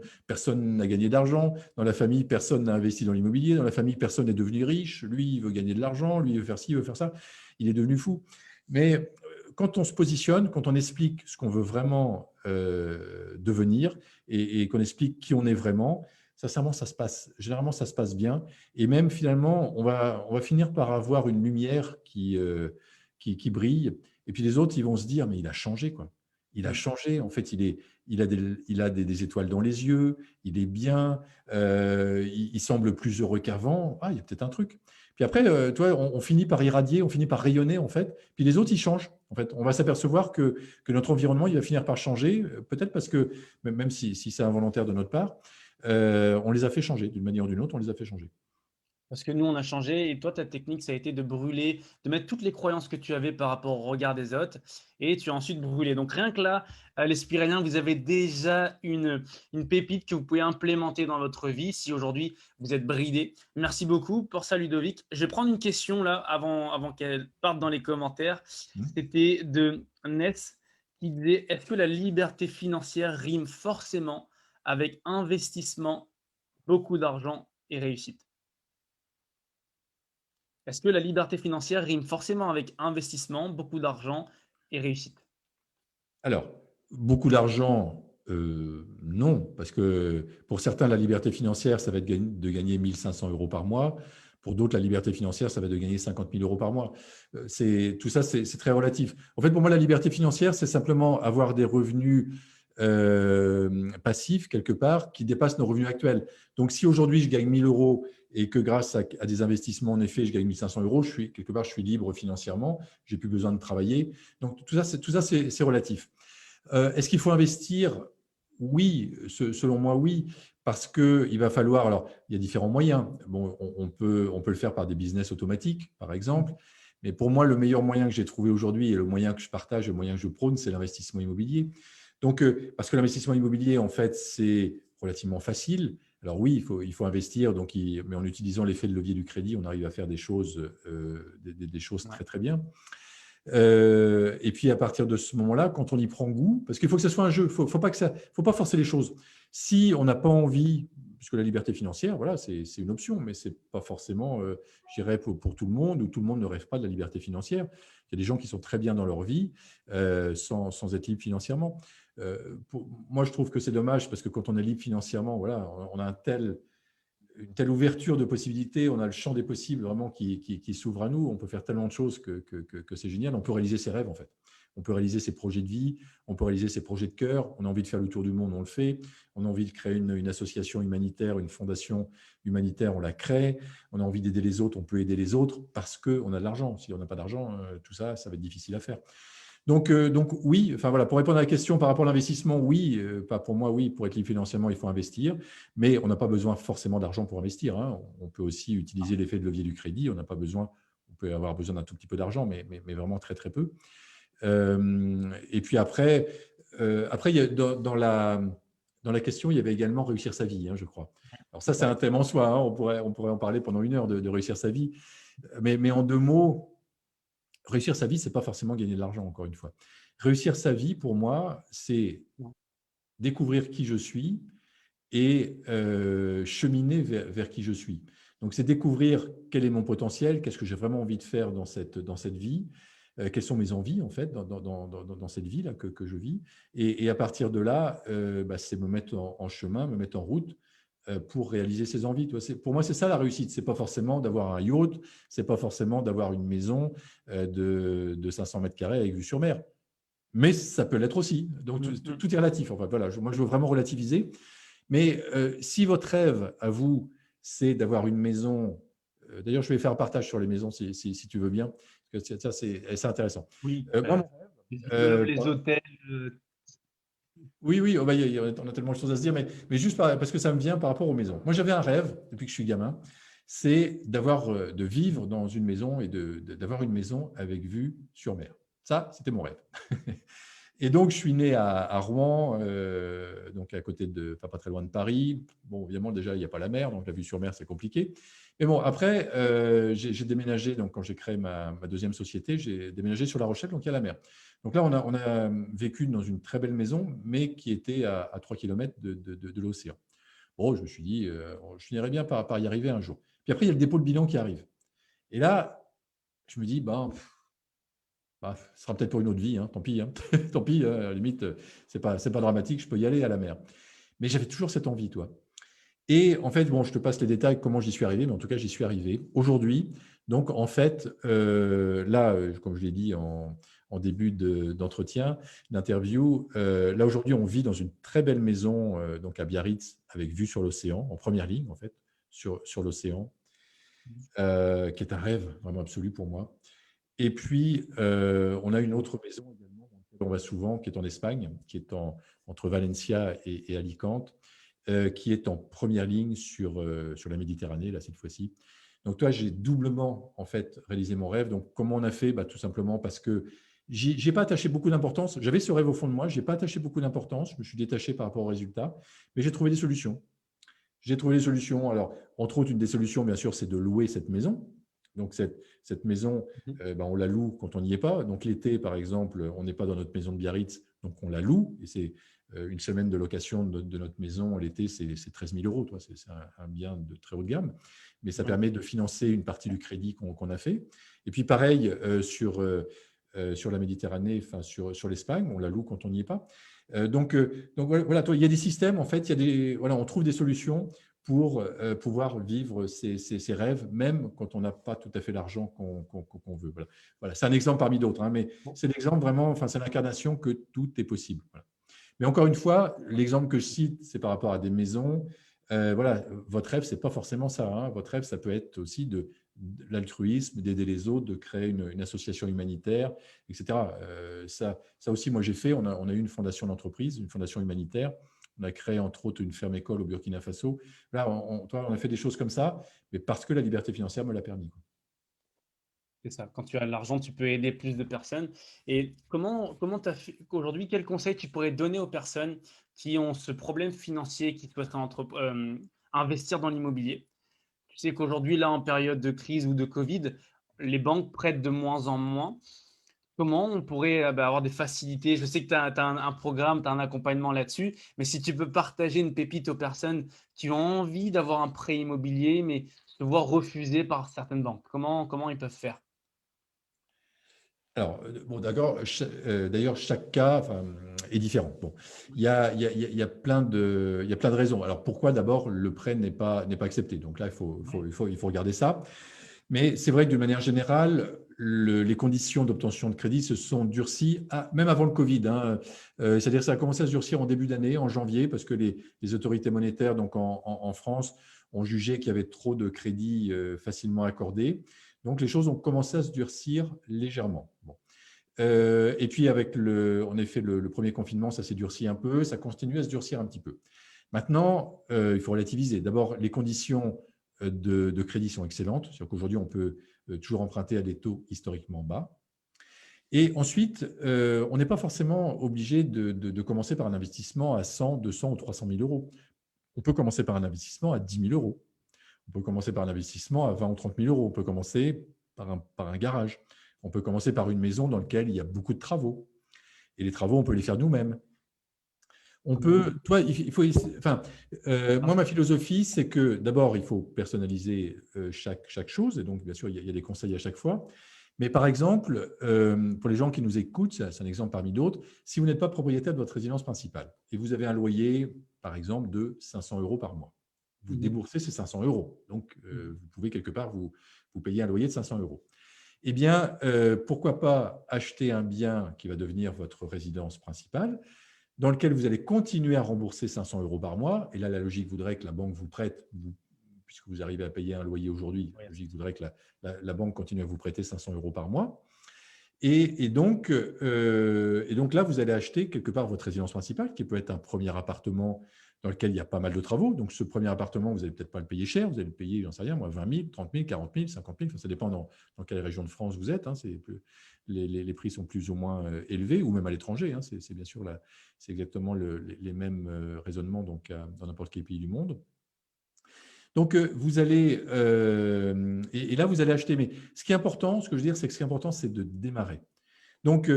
n'a gagné d'argent. Dans la famille, personne n'a investi dans l'immobilier. Dans la famille, personne n'est devenu riche. Lui, il veut gagner de l'argent. Lui, il veut faire ci, il veut faire ça. Il est devenu fou. Mais quand on se positionne, quand on explique ce qu'on veut vraiment devenir et qu'on explique qui on est vraiment, sincèrement, généralement, ça se passe bien. Et même finalement, on va finir par avoir une lumière qui brille. Et puis les autres, ils vont se dire, mais il a changé, quoi. Il a Mmh. changé. En fait, il a des étoiles dans les yeux. Il est bien. Il semble plus heureux qu'avant. Ah, il y a peut-être un truc. Puis après, toi, on finit par irradier, on finit par rayonner, en fait. Puis les autres, ils changent. En fait, on va s'apercevoir que notre environnement, il va finir par changer. Peut-être parce que, même si c'est involontaire de notre part, on les a fait changer, d'une manière ou d'une autre, on les a fait changer. Parce que nous, on a changé et toi, ta technique, ça a été de brûler, de mettre toutes les croyances que tu avais par rapport au regard des autres et tu as ensuite brûlé. Donc rien que là, les Spiréliens, vous avez déjà une pépite que vous pouvez implémenter dans votre vie si aujourd'hui vous êtes bridé. Merci beaucoup pour ça, Ludovic. Je vais prendre une question là avant qu'elle parte dans les commentaires. C'était de Ness qui disait, est-ce que la liberté financière rime forcément avec investissement, beaucoup d'argent et réussite? Est-ce que la liberté financière rime forcément avec investissement, beaucoup d'argent et réussite? Alors, beaucoup d'argent, non, parce que pour certains, la liberté financière, ça va être de gagner 1 500 € par mois. Pour d'autres, la liberté financière, ça va être de gagner 50 000 € par mois. Tout ça, c'est très relatif. En fait, pour moi, la liberté financière, c'est simplement avoir des revenus passifs, quelque part, qui dépassent nos revenus actuels. Donc, si aujourd'hui, je gagne 1 000 € et que grâce à des investissements, en effet, je gagne 1 500 €, quelque part, je suis libre financièrement, je n'ai plus besoin de travailler. Donc, tout ça, c'est relatif. Est-ce qu'il faut investir? Oui, selon moi, oui, parce qu'il va falloir. Alors, il y a différents moyens. Bon, on peut le faire par des business automatiques, par exemple. Mais pour moi, le meilleur moyen que j'ai trouvé aujourd'hui et le moyen que je partage, le moyen que je prône, c'est l'investissement immobilier. Donc, parce que l'investissement immobilier, en fait, c'est relativement facile. Alors oui, il faut investir, mais en utilisant l'effet de levier du crédit, on arrive à faire des choses, des choses Ouais. très, très bien. Et puis à partir de ce moment-là, quand on y prend goût, parce qu'il faut que ce soit un jeu, faut pas forcer les choses. Si on n'a pas envie, puisque la liberté financière, voilà, c'est une option, mais c'est pas forcément, je dirais, pour tout le monde, ou tout le monde ne rêve pas de la liberté financière. Il y a des gens qui sont très bien dans leur vie sans être libre financièrement. Moi, je trouve que c'est dommage parce que quand on est libre financièrement, voilà, on a une telle ouverture de possibilités, on a le champ des possibles vraiment qui s'ouvre à nous. On peut faire tellement de choses que c'est génial. On peut réaliser ses rêves, en fait. On peut réaliser ses projets de vie, on peut réaliser ses projets de cœur. On a envie de faire le tour du monde, on le fait. On a envie de créer une association humanitaire, une fondation humanitaire, on la crée. On a envie d'aider les autres, on peut aider les autres parce qu'on a de l'argent. Si on n'a pas d'argent, tout ça, ça va être difficile à faire. Donc oui, enfin voilà, pour répondre à la question par rapport à l'investissement, oui, pas pour moi, oui, pour être libre financièrement, il faut investir, mais on n'a pas besoin forcément d'argent pour investir, hein. On peut aussi utiliser l'effet de levier du crédit. On n'a pas besoin, on peut avoir besoin d'un tout petit peu d'argent, mais vraiment très très peu. Et puis après il y a, dans la question, il y avait également réussir sa vie, hein, je crois. Alors ça, c'est un Ouais. thème en soi, hein. On pourrait en parler pendant 1 heure de réussir sa vie, mais en 2 mots. Réussir sa vie, ce n'est pas forcément gagner de l'argent, encore une fois. Réussir sa vie, pour moi, c'est découvrir qui je suis et cheminer vers qui je suis. Donc, c'est découvrir quel est mon potentiel, qu'est-ce que j'ai vraiment envie de faire dans cette vie, quelles sont mes envies, en fait, dans cette vie-là que je vis. Et à partir de là, c'est me mettre en chemin, me mettre en route pour réaliser ses envies. Pour moi, c'est ça la réussite. Ce n'est pas forcément d'avoir un yacht, ce n'est pas forcément d'avoir une maison de 500 mètres carrés avec vue sur mer. Mais ça peut l'être aussi. Donc, tout est relatif. Enfin, voilà, moi, je veux vraiment relativiser. Mais si votre rêve, à vous, c'est d'avoir une maison, d'ailleurs, je vais faire un partage sur les maisons si tu veux bien, parce que ça, c'est intéressant. Oui, Moi, mon les immeubles, rêve, les hôtels, oui, oui, oh, bah, on a tellement de choses à se dire, mais juste parce que ça me vient par rapport aux maisons. Moi, j'avais un rêve depuis que je suis gamin, c'est de vivre dans une maison et d'avoir une maison avec vue sur mer. Ça, c'était mon rêve. Et donc, je suis né à Rouen, donc à côté enfin, pas très loin de Paris. Bon, évidemment, déjà, il n'y a pas la mer, donc la vue sur mer, c'est compliqué. Mais bon, après, j'ai déménagé, donc quand j'ai créé ma deuxième société, j'ai déménagé sur La Rochelle, donc il y a la mer. Donc là, on a vécu dans une très belle maison, mais qui était à 3 km de l'océan. Bon, je me suis dit, je finirais bien par y arriver un jour. Puis après, il y a le dépôt de bilan qui arrive. Et là, je me dis, ce sera peut-être pour une autre vie, hein, tant pis. Hein. Tant pis, à la limite, c'est pas dramatique, je peux y aller à la mer. Mais j'avais toujours cette envie, toi. Et en fait, bon, je te passe les détails, comment j'y suis arrivé, mais en tout cas, j'y suis arrivé aujourd'hui. Donc, en fait, là, comme je l'ai dit en début d'entretien, d'interview, là, aujourd'hui, on vit dans une très belle maison donc à Biarritz, avec vue sur l'océan, en première ligne, en fait, sur l'océan, qui est un rêve vraiment absolu pour moi. Et puis, on a une autre maison également dans laquelle on va souvent, qui est en Espagne, qui est entre Valencia et Alicante, qui est en première ligne sur la Méditerranée, là, cette fois-ci. Donc, toi, j'ai doublement, en fait, réalisé mon rêve. Donc, comment on a fait? Tout simplement parce que je n'ai pas attaché beaucoup d'importance. J'avais ce rêve au fond de moi, je n'ai pas attaché beaucoup d'importance. Je me suis détaché par rapport aux résultats, mais j'ai trouvé des solutions. J'ai trouvé des solutions. Alors, entre autres, une des solutions, bien sûr, c'est de louer cette maison. Donc, cette maison, on la loue quand on n'y est pas. Donc, l'été, par exemple, on n'est pas dans notre maison de Biarritz, donc on la loue. Et une semaine de location de notre maison l'été, c'est 13 000 euros. C'est un bien de très haut de gamme. Mais ça permet de financer une partie du crédit qu'on a fait. Et puis pareil, sur la Méditerranée, enfin sur l'Espagne, on la loue quand on n'y est pas. Donc voilà, il y a des systèmes, en fait, on trouve des solutions pour pouvoir vivre ses rêves, même quand on n'a pas tout à fait l'argent qu'on veut. Voilà. C'est un exemple parmi d'autres, hein, mais c'est l'exemple vraiment, enfin, c'est l'incarnation que tout est possible. Voilà. Mais encore une fois, l'exemple que je cite, c'est par rapport à des maisons. Voilà, votre rêve, ce n'est pas forcément ça, hein. Votre rêve, ça peut être aussi de l'altruisme, d'aider les autres, de créer une association humanitaire, etc. Ça aussi, moi, j'ai fait. On a eu une fondation d'entreprise, une fondation humanitaire. On a créé, entre autres, une ferme-école au Burkina Faso. Là, on a fait des choses comme ça, mais parce que la liberté financière me l'a permis. C'est ça. Quand tu as de l'argent, tu peux aider plus de personnes. Et comment tu as fait aujourd'hui, quel conseil tu pourrais donner aux personnes qui ont ce problème financier, qui souhaitent investir dans l'immobilier? Tu sais qu'aujourd'hui, là, en période de crise ou de Covid, les banques prêtent de moins en moins. Comment on pourrait avoir des facilités? Je sais que tu as, un programme, tu as un accompagnement là-dessus, mais si tu peux partager une pépite aux personnes qui ont envie d'avoir un prêt immobilier, mais se voir refuser par certaines banques, comment ils peuvent faire? Alors, bon, d'accord, d'ailleurs, chaque cas, enfin, est différent. Bon, il y a plein de raisons. Alors, pourquoi d'abord le prêt n'est pas accepté? Donc là, il faut regarder ça. Mais c'est vrai que d'une manière générale, les conditions d'obtention de crédit se sont durcies, même avant le Covid, hein. C'est-à-dire que ça a commencé à se durcir en début d'année, en janvier, parce que les autorités monétaires donc en France ont jugé qu'il y avait trop de crédits facilement accordés. Donc, les choses ont commencé à se durcir légèrement. Bon. Et puis, en effet, le premier confinement, ça s'est durci un peu, ça continue à se durcir un petit peu. Maintenant, il faut relativiser. D'abord, les conditions de crédit sont excellentes. C'est-à-dire qu'aujourd'hui, on peut toujours emprunter à des taux historiquement bas. Et ensuite, on n'est pas forcément obligé de commencer par un investissement à 100, 200 ou 300 000 euros. On peut commencer par un investissement à 10 000 euros. On peut commencer par un investissement à 20 ou 30 000 euros. On peut commencer par un garage. On peut commencer par une maison dans laquelle il y a beaucoup de travaux. Et les travaux, on peut les faire nous-mêmes. Moi, ma philosophie, c'est que d'abord, il faut personnaliser chaque chose. Et donc, bien sûr, il y a des conseils à chaque fois. Mais par exemple, pour les gens qui nous écoutent, c'est un exemple parmi d'autres, si vous n'êtes pas propriétaire de votre résidence principale et vous avez un loyer, par exemple, de 500 euros par mois, vous déboursez ces 500 euros. Donc, vous pouvez quelque part vous payer un loyer de 500 euros. Eh bien, pourquoi pas acheter un bien qui va devenir votre résidence principale, dans lequel vous allez continuer à rembourser 500 euros par mois. Et là, la logique voudrait que la banque vous prête, puisque vous arrivez à payer un loyer aujourd'hui, la logique voudrait que la banque continue à vous prêter 500 euros par mois. Et donc là, vous allez acheter quelque part votre résidence principale, qui peut être un premier appartement dans lequel il y a pas mal de travaux. Donc, ce premier appartement, vous n'allez peut-être pas le payer cher, vous allez le payer, j'en sais rien, moi, 20 000, 30 000, 40 000, 50 000, ça dépend dans quelle région de France vous êtes, hein. Les prix sont plus ou moins élevés, ou même à l'étranger, hein. C'est bien sûr, c'est exactement les mêmes raisonnements donc, dans n'importe quel pays du monde. Donc, vous allez, et là, vous allez acheter. Mais ce qui est important, ce que je veux dire, c'est que ce qui est important, c'est de démarrer. Donc,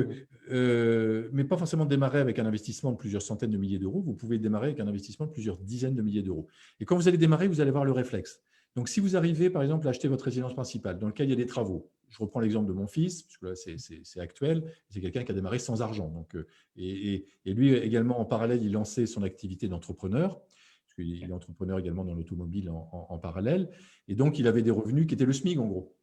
mais pas forcément démarrer avec un investissement de plusieurs centaines de milliers d'euros. Vous pouvez démarrer avec un investissement de plusieurs dizaines de milliers d'euros. Et quand vous allez démarrer, vous allez avoir le réflexe. Donc, si vous arrivez, par exemple, à acheter votre résidence principale, dans lequel il y a des travaux, je reprends l'exemple de mon fils, parce que là, c'est actuel, c'est quelqu'un qui a démarré sans argent. Donc, et lui également, en parallèle, il lançait son activité d'entrepreneur, parce qu'il est entrepreneur également dans l'automobile en parallèle. Et donc, il avait des revenus qui étaient le SMIC, en gros.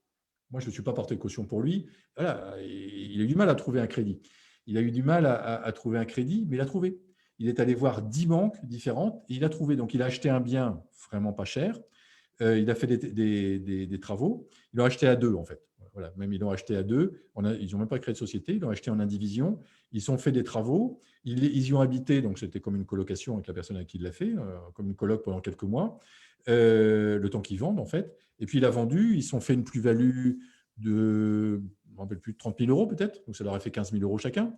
Moi, je ne suis pas porté caution pour lui. Voilà, il a eu du mal à trouver un crédit. Il a eu du mal à trouver un crédit, mais il a trouvé. Il est allé voir 10 banques différentes et il a trouvé. Donc, il a acheté un bien vraiment pas cher. Il a fait des travaux. Ils l'ont acheté à deux, en fait. Voilà, même ils l'ont acheté à deux. Ils n'ont même pas créé de société. Ils l'ont acheté en indivision. Ils ont fait des travaux. Ils y ont habité. Donc, c'était comme une colocation avec la personne à qui il l'a fait, comme une coloc pendant quelques mois, le temps qu'ils vendent, en fait. Et puis, il a vendu. Ils se sont fait une plus-value de, je ne me rappelle plus, de 30 000 euros peut-être. Donc, ça leur a fait 15 000 euros chacun.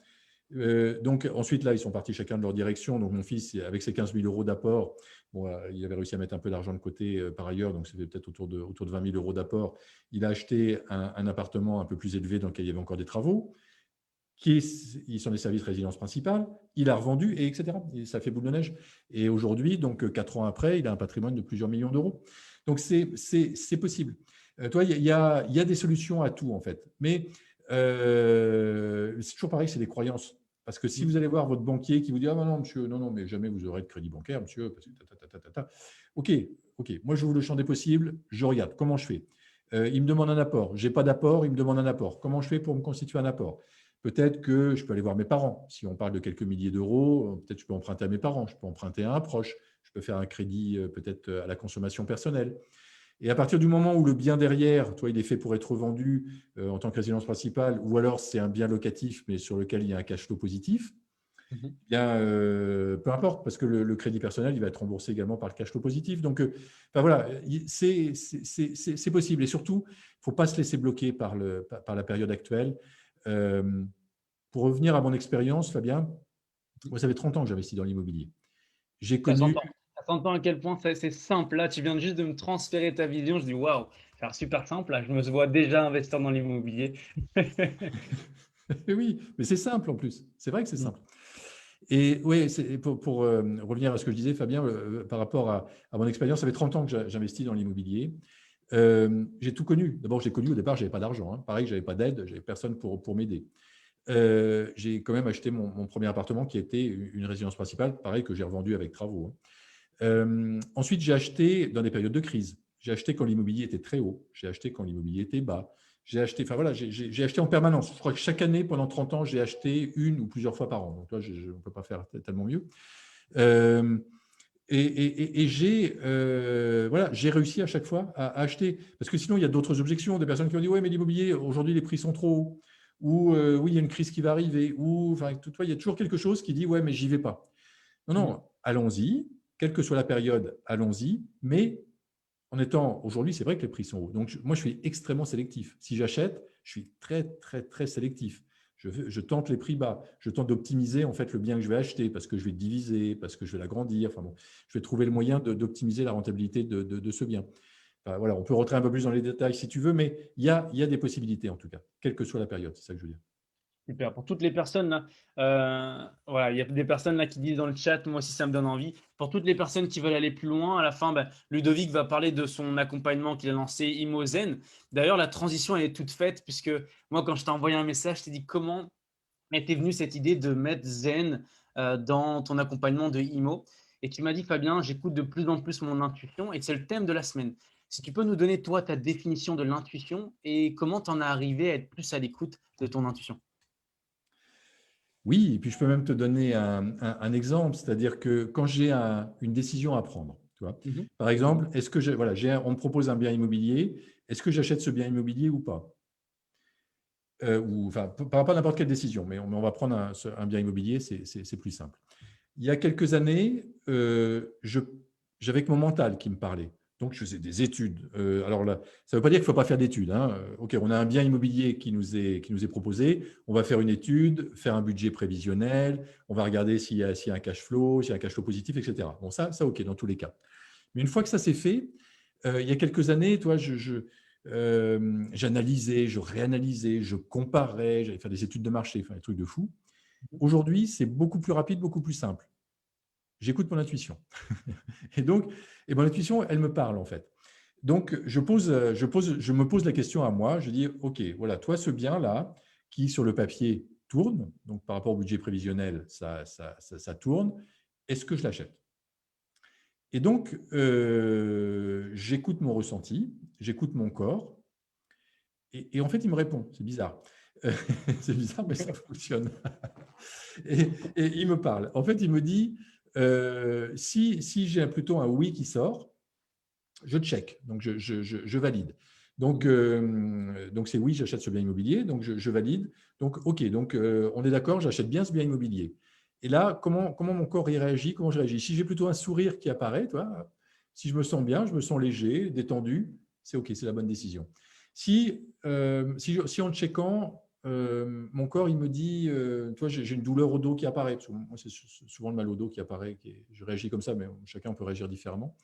Donc, ensuite, là, ils sont partis chacun de leur direction. Donc, mon fils, avec ses 15 000 euros d'apport, bon, il avait réussi à mettre un peu d'argent de côté par ailleurs. Donc, c'était peut-être autour de 20 000 euros d'apport. Il a acheté un appartement un peu plus élevé dans lequel il y avait encore des travaux. ils sont des services résidence principale, il a revendu, et etc. Et ça fait boule de neige. Et aujourd'hui, donc 4 ans après, il a un patrimoine de plusieurs millions d'euros. Donc, c'est possible. Toi, il y a des solutions à tout, en fait. Mais c'est toujours pareil, c'est des croyances. Parce que si vous allez voir votre banquier qui vous dit « Ah non, monsieur, non, non, mais jamais vous aurez de crédit bancaire, monsieur, parce que OK, OK, moi, j'ouvre le champ des possibles, je regarde, comment je fais il me demande un apport. Je n'ai pas d'apport, il me demande un apport. Comment je fais pour me constituer un apport? Peut-être que je peux aller voir mes parents. Si on parle de quelques milliers d'euros, peut-être que je peux emprunter à mes parents, je peux emprunter à un proche, je peux faire un crédit peut-être à la consommation personnelle. Et à partir du moment où le bien derrière, toi, il est fait pour être vendu en tant que résidence principale, ou alors c'est un bien locatif, mais sur lequel il y a un cash flow positif, bien, peu importe, parce que le crédit personnel, il va être remboursé également par le cash flow positif. Donc, enfin, voilà, c'est possible. Et surtout, il ne faut pas se laisser bloquer par la période actuelle. Pour revenir à mon expérience, Fabien, moi, ça fait 30 ans que j'investis dans l'immobilier. J'ai Ça connu… s'entend. Ça s'entend à quel point c'est simple. Là, tu viens juste de me transférer ta vision. Je dis waouh, ça a l'air super simple. Là, je me vois déjà investir dans l'immobilier. Oui, mais c'est simple en plus. C'est vrai que c'est Mm. simple. Et oui, pour revenir à ce que je disais, Fabien, par rapport à mon expérience, ça fait 30 ans que j'investis dans l'immobilier. J'ai tout connu. D'abord, j'ai connu au départ, je n'avais pas d'argent. Hein. Pareil, je n'avais pas d'aide, je n'avais personne pour m'aider. J'ai quand même acheté mon premier appartement qui était une résidence principale, pareil, que j'ai revendu avec travaux. Hein. Ensuite, j'ai acheté dans des périodes de crise. J'ai acheté quand l'immobilier était très haut. J'ai acheté quand l'immobilier était bas. J'ai acheté, enfin voilà, j'ai acheté en permanence. Je crois que chaque année, pendant 30 ans, j'ai acheté une ou plusieurs fois par an. Donc, toi, on ne peut pas faire tellement mieux. Et voilà, j'ai réussi à chaque fois à acheter. Parce que sinon, il y a d'autres objections. Des personnes qui ont dit « Ouais, mais l'immobilier, aujourd'hui, les prix sont trop hauts. » Ou « Oui, il y a une crise qui va arriver. » Ou enfin, toutefois, il y a toujours quelque chose qui dit « Ouais, mais j'y vais pas. » Non, non, allons-y. Quelle que soit la période, allons-y. Mais en étant… Aujourd'hui, c'est vrai que les prix sont hauts. Donc, moi, je suis extrêmement sélectif. Si j'achète, je suis très, très, très sélectif. Je tente les prix bas. Je tente d'optimiser en fait le bien que je vais acheter parce que je vais le diviser, parce que je vais l'agrandir. Enfin bon, je vais trouver le moyen d'optimiser la rentabilité de ce bien. Enfin, voilà, on peut rentrer un peu plus dans les détails si tu veux, mais il y a des possibilités en tout cas, quelle que soit la période. C'est ça que je veux dire. Super. Pour toutes les personnes là, voilà, il y a des personnes là qui disent dans le chat, moi aussi ça me donne envie. Pour toutes les personnes qui veulent aller plus loin, à la fin, ben, Ludovic va parler de son accompagnement qu'il a lancé Imozen. D'ailleurs, la transition elle est toute faite puisque moi, quand je t'ai envoyé un message, je t'ai dit comment était venue cette idée de mettre Zen dans ton accompagnement de Imo. Et tu m'as dit, Fabien, j'écoute de plus en plus mon intuition et c'est le thème de la semaine. Si tu peux nous donner, toi, ta définition de l'intuition et comment tu en as arrivé à être plus à l'écoute de ton intuition. Oui, et puis je peux même te donner un exemple, c'est-à-dire que quand j'ai une décision à prendre, tu vois, Mhm. par exemple, est-ce que voilà, on me propose un bien immobilier, est-ce que j'achète ce bien immobilier ou pas? Ou, enfin, par rapport à n'importe quelle décision, mais on va prendre un bien immobilier, c'est plus simple. Il y a quelques années, j'avais que mon mental qui me parlait. Donc, je faisais des études. Alors là, ça ne veut pas dire qu'il ne faut pas faire d'études. Hein. OK, on a un bien immobilier qui nous est proposé. On va faire une étude, faire un budget prévisionnel. On va regarder s'il y a un cash flow, s'il y a un cash flow positif, etc. Bon, ça, OK, dans tous les cas. Mais une fois que ça s'est fait, il y a quelques années, toi, j'analysais, je réanalysais, je comparais, j'allais faire des études de marché, enfin, des trucs de fou. Aujourd'hui, c'est beaucoup plus rapide, beaucoup plus simple. J'écoute mon intuition. Et donc, mon intuition, elle me parle en fait. Donc, je me pose la question à moi. Je dis, OK, voilà, toi, ce bien-là, qui sur le papier tourne, donc par rapport au budget prévisionnel, ça tourne, est-ce que je l'achète? Et donc, j'écoute mon ressenti, j'écoute mon corps, et en fait, il me répond. C'est bizarre. C'est bizarre, mais ça fonctionne. Et il me parle. En fait, il me dit, si j'ai plutôt un oui qui sort, je check, donc je valide. Donc c'est oui, j'achète ce bien immobilier, donc je valide. Donc, OK, donc on est d'accord, j'achète bien ce bien immobilier. Et là, comment mon corps y réagit, comment je réagis? Si j'ai plutôt un sourire qui apparaît, toi, si je me sens bien, je me sens léger, détendu, c'est OK, c'est la bonne décision. Si en checkant, mon corps, il me dit, toi, j'ai une douleur au dos qui apparaît. Moi, c'est souvent le mal au dos qui apparaît. Je réagis comme ça, mais chacun peut réagir différemment.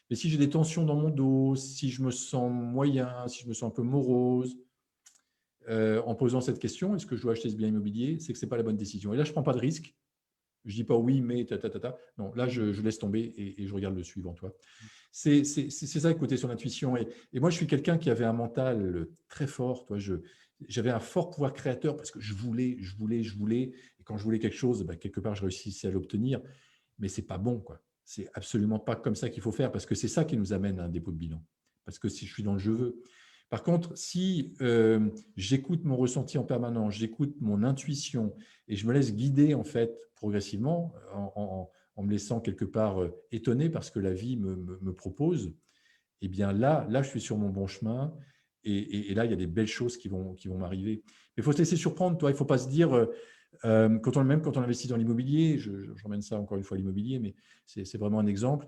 Mais si j'ai des tensions dans mon dos, si je me sens moyen, si je me sens un peu morose, en posant cette question, est-ce que je dois acheter ce bien immobilier, c'est que ce n'est pas la bonne décision. Et là, je ne prends pas de risque. Je ne dis pas oui, mais ta. Non, là, je laisse tomber et je regarde le suivant. Toi. C'est ça, écouter son intuition. Et moi, je suis quelqu'un qui avait un mental très fort. Toi. J'avais un fort pouvoir créateur parce que je voulais. Et quand je voulais quelque chose, quelque part, je réussissais à l'obtenir. Mais ce n'est pas bon, quoi. C'est absolument pas comme ça qu'il faut faire parce que c'est ça qui nous amène à un dépôt de bilan. Parce que si je suis dans le je veux. Par contre, si j'écoute mon ressenti en permanence, j'écoute mon intuition et je me laisse guider en fait progressivement en me laissant quelque part étonné par ce que la vie me propose, eh bien là, je suis sur mon bon chemin et là, il y a des belles choses qui vont m'arriver. Mais il faut se laisser surprendre, toi. Il ne faut pas se dire, quand on investit dans l'immobilier, je ramène ça encore une fois à l'immobilier, mais c'est vraiment un exemple.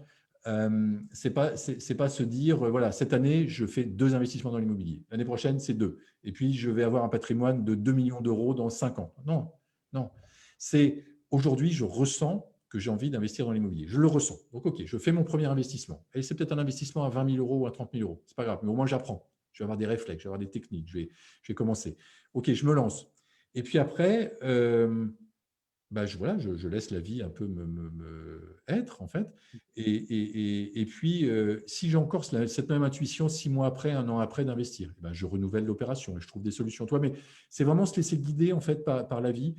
C'est pas se dire, voilà, cette année, je fais 2 investissements dans l'immobilier. L'année prochaine, c'est 2. Et puis, je vais avoir un patrimoine de 2 millions d'euros dans 5 ans. Non, non. C'est aujourd'hui, je ressens que j'ai envie d'investir dans l'immobilier. Je le ressens. Donc, OK, je fais mon premier investissement. Et c'est peut-être un investissement à 20 000 euros ou à 30 000 euros. Ce n'est pas grave, mais au moins, j'apprends. Je vais avoir des réflexes, je vais avoir des techniques. Je vais commencer. OK, je me lance. Et puis après, je laisse la vie un peu me être, en fait. Et puis, si j'ai encore cette même intuition 6 mois après, 1 an après d'investir, je renouvelle l'opération et je trouve des solutions. Toi, mais c'est vraiment se laisser guider en fait par la vie,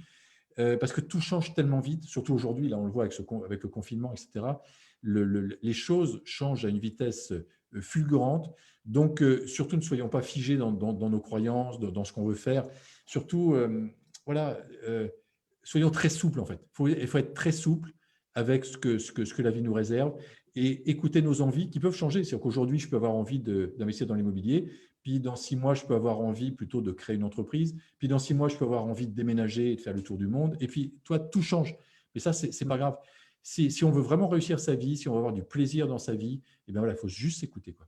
parce que tout change tellement vite, surtout aujourd'hui, là on le voit avec le confinement, etc. Les choses changent à une vitesse fulgurante. Donc, surtout ne soyons pas figés dans nos croyances, dans ce qu'on veut faire. Surtout, voilà. Soyons très souples en fait. Il faut être très souple avec ce que la vie nous réserve et écouter nos envies qui peuvent changer. C'est-à-dire qu'aujourd'hui, je peux avoir envie d'investir dans l'immobilier, puis dans 6 mois, je peux avoir envie plutôt de créer une entreprise, puis dans 6 mois, je peux avoir envie de déménager et de faire le tour du monde. Et puis, toi, tout change. Mais ça, c'est pas grave. Si on veut vraiment réussir sa vie, si on veut avoir du plaisir dans sa vie, eh bien voilà, il faut juste s'écouter quoi,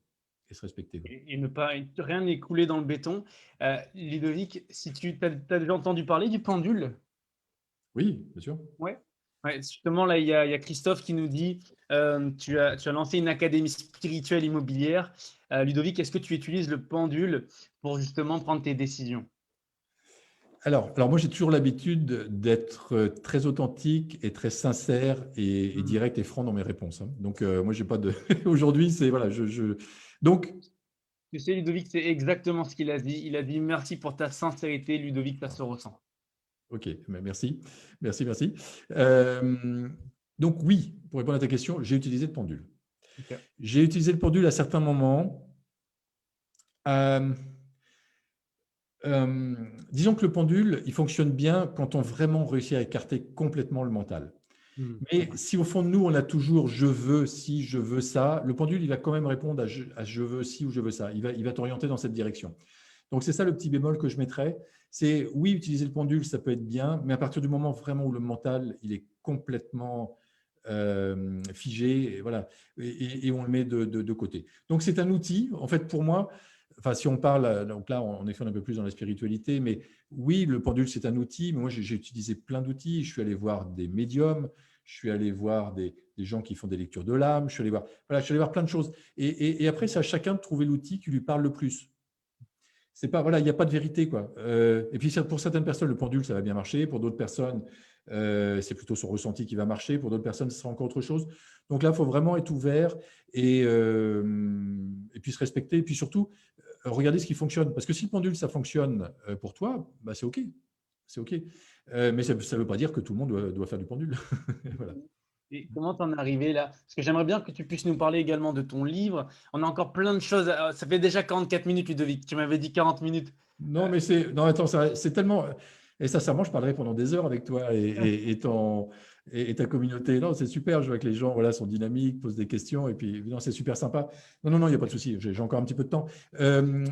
et se respecter. Quoi. Et ne pas rien écouler dans le béton. Ludovic, si tu as déjà entendu parler du pendule? Oui, bien sûr. Ouais. Ouais, justement, là, il y a Christophe qui nous dit tu as lancé une académie spirituelle immobilière. Ludovic, est-ce que tu utilises le pendule pour justement prendre tes décisions? Alors moi, j'ai toujours l'habitude d'être très authentique et très sincère et direct et franc dans mes réponses. Hein. Donc, moi, j'ai pas de… Aujourd'hui, c'est… Voilà, Donc… Tu sais, Ludovic, c'est exactement ce qu'il a dit. Il a dit merci pour ta sincérité, Ludovic, ça se ressent. Ok, merci. Donc, oui, pour répondre à ta question, j'ai utilisé le pendule. Okay. J'ai utilisé le pendule à certains moments. Disons que le pendule, il fonctionne bien quand on vraiment réussit à écarter complètement le mental. Mais si au fond de nous, on a toujours « je veux ci, je veux ça », le pendule, il va quand même répondre à « je veux ci » ou « je veux ça ». Il va t'orienter dans cette direction. Donc, c'est ça le petit bémol que je mettrais. C'est oui, utiliser le pendule, ça peut être bien, mais à partir du moment vraiment où le mental, il est complètement figé, et voilà, et on le met de côté. Donc, c'est un outil. En fait, pour moi… Enfin, si on parle, donc là, on est un peu plus dans la spiritualité, mais oui, le pendule, c'est un outil. Mais moi, j'ai utilisé plein d'outils. Je suis allé voir des médiums, je suis allé voir des gens qui font des lectures de l'âme, je suis allé voir plein de choses. Et après, c'est à chacun de trouver l'outil qui lui parle le plus. C'est pas, voilà, il n'y a pas de vérité, quoi. Et puis, pour certaines personnes, le pendule, ça va bien marcher. Pour d'autres personnes, c'est plutôt son ressenti qui va marcher. Pour d'autres personnes, ce sera encore autre chose. Donc là, il faut vraiment être ouvert et puis se respecter. Et puis surtout, regarder ce qui fonctionne. Parce que si le pendule, ça fonctionne pour toi, c'est OK. C'est OK. Mais ça ne veut pas dire que tout le monde doit faire du pendule. Voilà. Et comment t'en es arrivé là? Parce que j'aimerais bien que tu puisses nous parler également de ton livre. On a encore plein de choses. Ça fait déjà 44 minutes, Ludovic. Tu m'avais dit 40 minutes. Non, mais c'est… Non, attends, c'est tellement… Et sincèrement, je parlerai pendant des heures avec toi et ta communauté. Non, c'est super. Je vois que les gens voilà, sont dynamiques, posent des questions. Et puis, non, c'est super sympa. Non, il n'y a pas de souci. J'ai encore un petit peu de temps.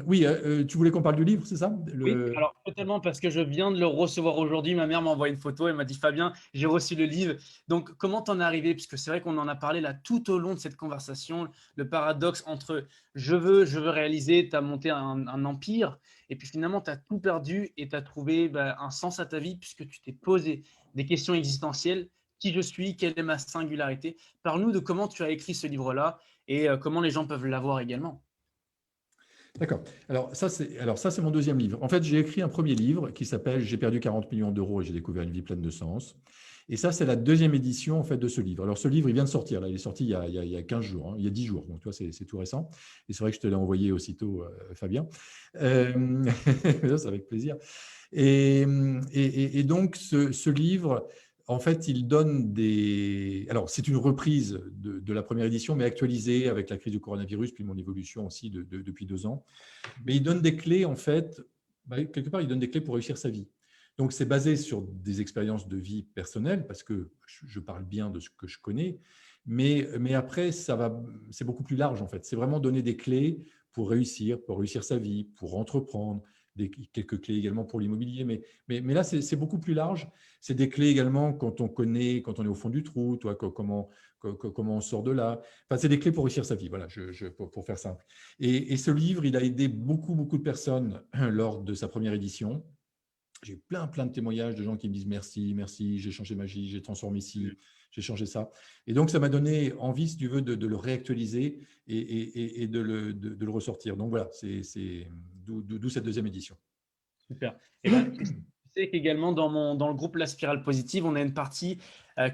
Oui, tu voulais qu'on parle du livre, c'est ça? Oui, alors totalement parce que je viens de le recevoir aujourd'hui. Ma mère m'a envoyé une photo. Elle m'a dit Fabien, j'ai reçu le livre. Donc, comment t'en es arrivé? Puisque c'est vrai qu'on en a parlé là tout au long de cette conversation. Le paradoxe entre je veux réaliser, tu as monté un empire. Et puis finalement, tu as tout perdu et tu as trouvé un sens à ta vie puisque tu t'es posé des questions existentielles. Qui je suis? Quelle est ma singularité? Parle-nous de comment tu as écrit ce livre-là et comment les gens peuvent l'avoir également. D'accord. Alors ça, c'est mon deuxième livre. En fait, j'ai écrit un premier livre qui s'appelle J'ai perdu 40 millions d'euros et j'ai découvert une vie pleine de sens. Et ça, c'est la deuxième édition en fait de ce livre. Alors ce livre, il vient de sortir. Là, il est sorti il y a 15 jours, hein, il y a 10 jours. Donc tu vois, c'est tout récent. Et c'est vrai que je te l'ai envoyé aussitôt, Fabien. C'est avec plaisir. Et donc, ce livre, en fait, il donne des… Alors, c'est une reprise de la première édition, mais actualisée avec la crise du coronavirus, puis mon évolution aussi depuis 2 ans. Mais il donne des clés, en fait, quelque part, il donne des clés pour réussir sa vie. Donc, c'est basé sur des expériences de vie personnelles, parce que je parle bien de ce que je connais, mais après, c'est beaucoup plus large, en fait. C'est vraiment donner des clés pour réussir sa vie, pour entreprendre, quelques clés également pour l'immobilier. Mais là, c'est beaucoup plus large. C'est des clés également quand on est au fond du trou, toi, comment on sort de là. Enfin, c'est des clés pour réussir sa vie, voilà, pour faire simple. Et ce livre, il a aidé beaucoup, beaucoup de personnes lors de sa première édition. J'ai eu plein de témoignages de gens qui me disent merci, merci, j'ai changé ma vie, j'ai transformé ici, j'ai changé ça. Et donc, ça m'a donné envie, si tu veux, de le réactualiser et de le ressortir. Donc voilà, c'est d'où cette deuxième édition. Super. Et ben, tu sais qu'également dans le groupe La Spirale Positive, on a une partie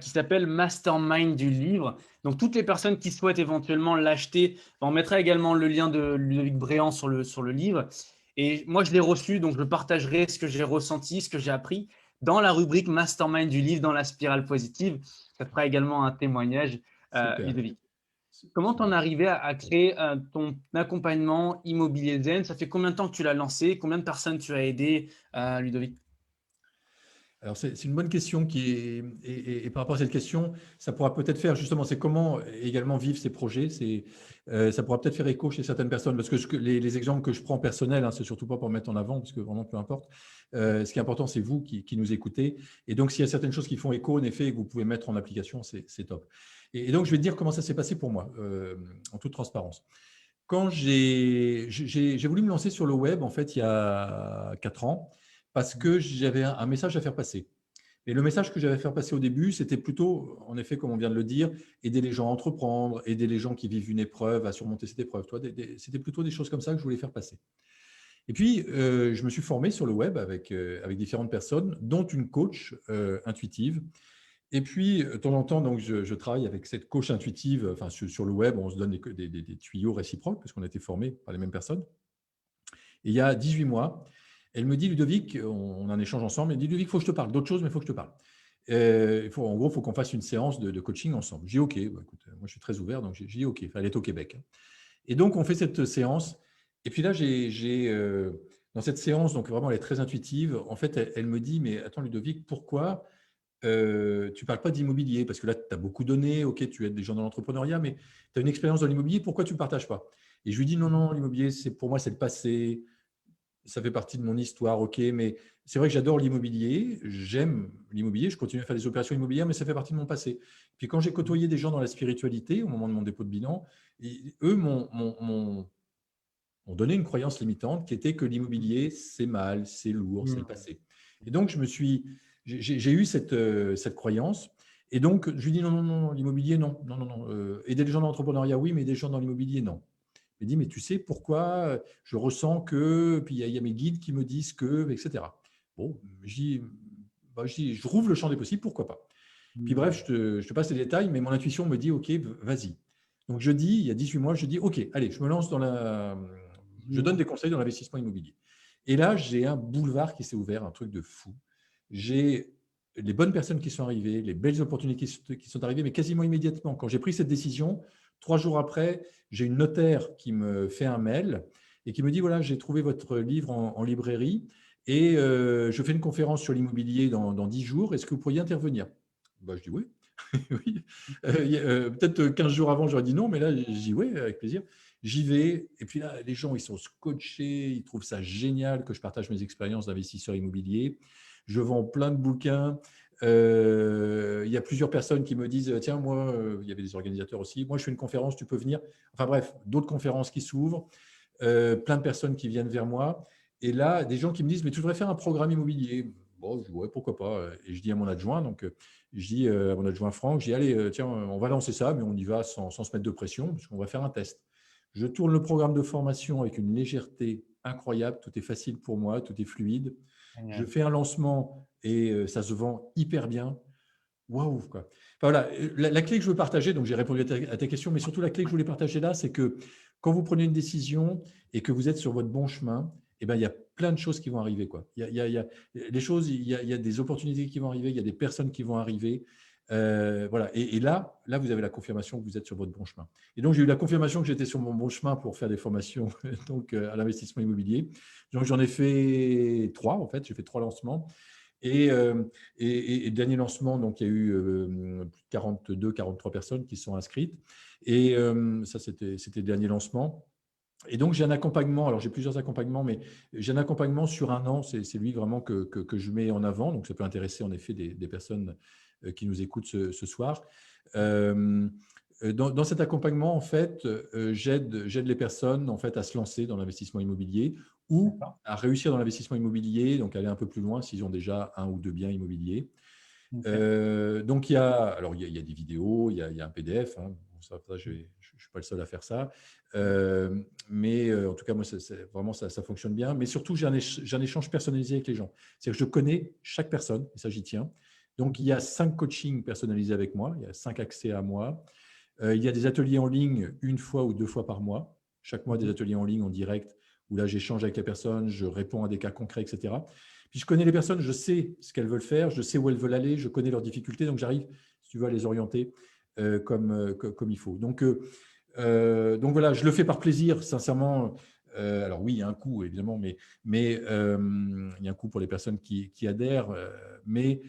qui s'appelle Mastermind du livre. Donc, toutes les personnes qui souhaitent éventuellement l'acheter, on mettra également le lien de Ludovic Bréant sur le livre. Et moi, je l'ai reçu, donc je partagerai ce que j'ai ressenti, ce que j'ai appris dans la rubrique Mastermind du livre dans La Spirale Positive. Ça fera également un témoignage, Super. Ludovic. Comment t'en es arrivé à créer ton accompagnement immobilier Zen? Ça fait combien de temps que tu l'as lancé? Combien de personnes tu as aidé, Ludovic? Alors, c'est une bonne question et par rapport à cette question, ça pourra peut-être faire justement, c'est comment également vivre ces projets. Ça pourra peut-être faire écho chez certaines personnes parce que les exemples que je prends personnels, hein, c'est surtout pas pour mettre en avant parce que vraiment peu importe. Ce qui est important, c'est vous qui nous écoutez. Et donc, s'il y a certaines choses qui font écho, en effet, et que vous pouvez mettre en application, c'est top. Et donc, je vais te dire comment ça s'est passé pour moi, en toute transparence. Quand j'ai voulu me lancer sur le web, en fait, il y a 4 ans, parce que j'avais un message à faire passer. Et le message que j'avais à faire passer au début, c'était plutôt, en effet, comme on vient de le dire, aider les gens à entreprendre, aider les gens qui vivent une épreuve à surmonter cette épreuve. C'était plutôt des choses comme ça que je voulais faire passer. Et puis, je me suis formé sur le web avec différentes personnes, dont une coach intuitive. Et puis, de temps en temps, donc, je travaille avec cette coach intuitive. Enfin, sur le web, on se donne des tuyaux réciproques parce qu'on a été formés par les mêmes personnes. Et il y a 18 mois, elle me dit, Ludovic, on en échange ensemble, elle me dit, Ludovic, il faut que je te parle d'autre chose, mais il faut que je te parle. En gros, il faut qu'on fasse une séance de coaching ensemble. J'ai dit, OK, bah, écoute, moi je suis très ouvert, donc j'ai dit, OK, elle est au Québec. Et donc, on fait cette séance. Et puis là, dans cette séance, donc vraiment, elle est très intuitive. En fait, elle me dit, mais attends, Ludovic, pourquoi tu ne parles pas d'immobilier? Parce que là, tu as beaucoup donné, OK, tu aides des gens dans l'entrepreneuriat, mais tu as une expérience dans l'immobilier, pourquoi tu ne partages pas? Et je lui dis, non, non, l'immobilier, pour moi, c'est le passé, ça fait partie de mon histoire, OK, mais c'est vrai que j'adore l'immobilier, j'aime l'immobilier, je continue à faire des opérations immobilières, mais ça fait partie de mon passé. Puis quand j'ai côtoyé des gens dans la spiritualité, au moment de mon dépôt de bilan, eux m'ont donné une croyance limitante qui était que l'immobilier, c'est mal, c'est lourd, c'est le passé. Et donc, j'ai eu cette croyance. Et donc, je lui dis non, non, non, l'immobilier, non, non, non, non. Aider les gens dans l'entrepreneuriat, oui, mais aider les gens dans l'immobilier, non. Il me dit, mais tu sais pourquoi je ressens que, puis il y a mes guides qui me disent que, etc. Bon, je rouvre le champ des possibles, pourquoi pas. Puis bref, je te passe les détails, mais mon intuition me dit, OK, vas-y. Donc je dis, il y a 18 mois, je dis, OK, allez, je me lance je donne des conseils dans l'investissement immobilier. Et là, j'ai un boulevard qui s'est ouvert, un truc de fou. J'ai les bonnes personnes qui sont arrivées, les belles opportunités qui sont arrivées, mais quasiment immédiatement. Quand j'ai pris cette décision, 3 jours après, j'ai une notaire qui me fait un mail et qui me dit, voilà, j'ai trouvé votre livre en librairie et je fais une conférence sur l'immobilier dans 10 jours. Est-ce que vous pourriez intervenir? Bah, je dis oui. Oui. Peut-être 15 jours avant, j'aurais dit non, mais là, je dis oui, avec plaisir. J'y vais. Et puis là, les gens, ils sont scotchés. Ils trouvent ça génial que je partage mes expériences d'investisseur immobilier. Je vends plein de bouquins. Il y a plusieurs personnes qui me disent, tiens, moi, il y avait des organisateurs aussi. Moi, je fais une conférence, tu peux venir. Enfin bref, d'autres conférences qui s'ouvrent. Plein de personnes qui viennent vers moi. Et là, des gens qui me disent, mais tu devrais faire un programme immobilier. Bon, je dis, ouais, pourquoi pas. Et je dis à mon adjoint, donc je dis à mon adjoint Franck, je dis, allez, tiens, on va lancer ça, mais on y va sans se mettre de pression, parce qu'on va faire un test. Je tourne le programme de formation avec une légèreté incroyable. Tout est facile pour moi, tout est fluide. Je Génial. fais un lancement et ça se vend hyper bien. Waouh, quoi. Enfin, voilà, la clé que je veux partager, donc j'ai répondu à ta question, mais surtout la clé que je voulais partager là, c'est que quand vous prenez une décision et que vous êtes sur votre bon chemin, eh ben, il y a plein de choses qui vont arriver, quoi. Il y a des choses, il y a des opportunités qui vont arriver, il y a des personnes qui vont arriver. Voilà. Et là, vous avez la confirmation que vous êtes sur votre bon chemin. Et donc, j'ai eu la confirmation que j'étais sur mon bon chemin pour faire des formations donc, à l'investissement immobilier. Donc, j'en ai fait 3, en fait. J'ai fait 3 lancements. Et dernier lancement, donc il y a eu plus de 42, 43 personnes qui sont inscrites. Et ça, c'était le dernier lancement. Et donc, j'ai un accompagnement. Alors, j'ai plusieurs accompagnements, mais j'ai un accompagnement sur un an. C'est lui vraiment que je mets en avant. Donc, ça peut intéresser en effet des personnes qui nous écoutent ce soir. Dans cet accompagnement, en fait, j'aide les personnes en fait, à se lancer dans l'investissement immobilier ou D'accord. à réussir dans l'investissement immobilier, donc aller un peu plus loin s'ils ont déjà 1 ou 2 biens immobiliers. Ok. Donc, il y a des vidéos, il y a un PDF. Hein. Bon, ça, je ne suis pas le seul à faire ça. Mais en tout cas, moi, vraiment, ça fonctionne bien. Mais surtout, j'ai un échange personnalisé avec les gens. C'est-à-dire que je connais chaque personne, et ça, j'y tiens. Donc, il y a 5 coachings personnalisés avec moi, il y a 5 accès à moi. Il y a des ateliers en ligne 1 fois ou 2 fois par mois. Chaque mois, des Mhm. ateliers en ligne en direct où là, j'échange avec la personne, je réponds à des cas concrets, etc. Puis je connais les personnes, je sais ce qu'elles veulent faire, je sais où elles veulent aller, je connais leurs difficultés, donc j'arrive, si tu veux, à les orienter comme il faut. Donc voilà, je le fais par plaisir, sincèrement. Alors oui, il y a un coût, évidemment, mais il y a un coût pour les personnes qui adhèrent. Mais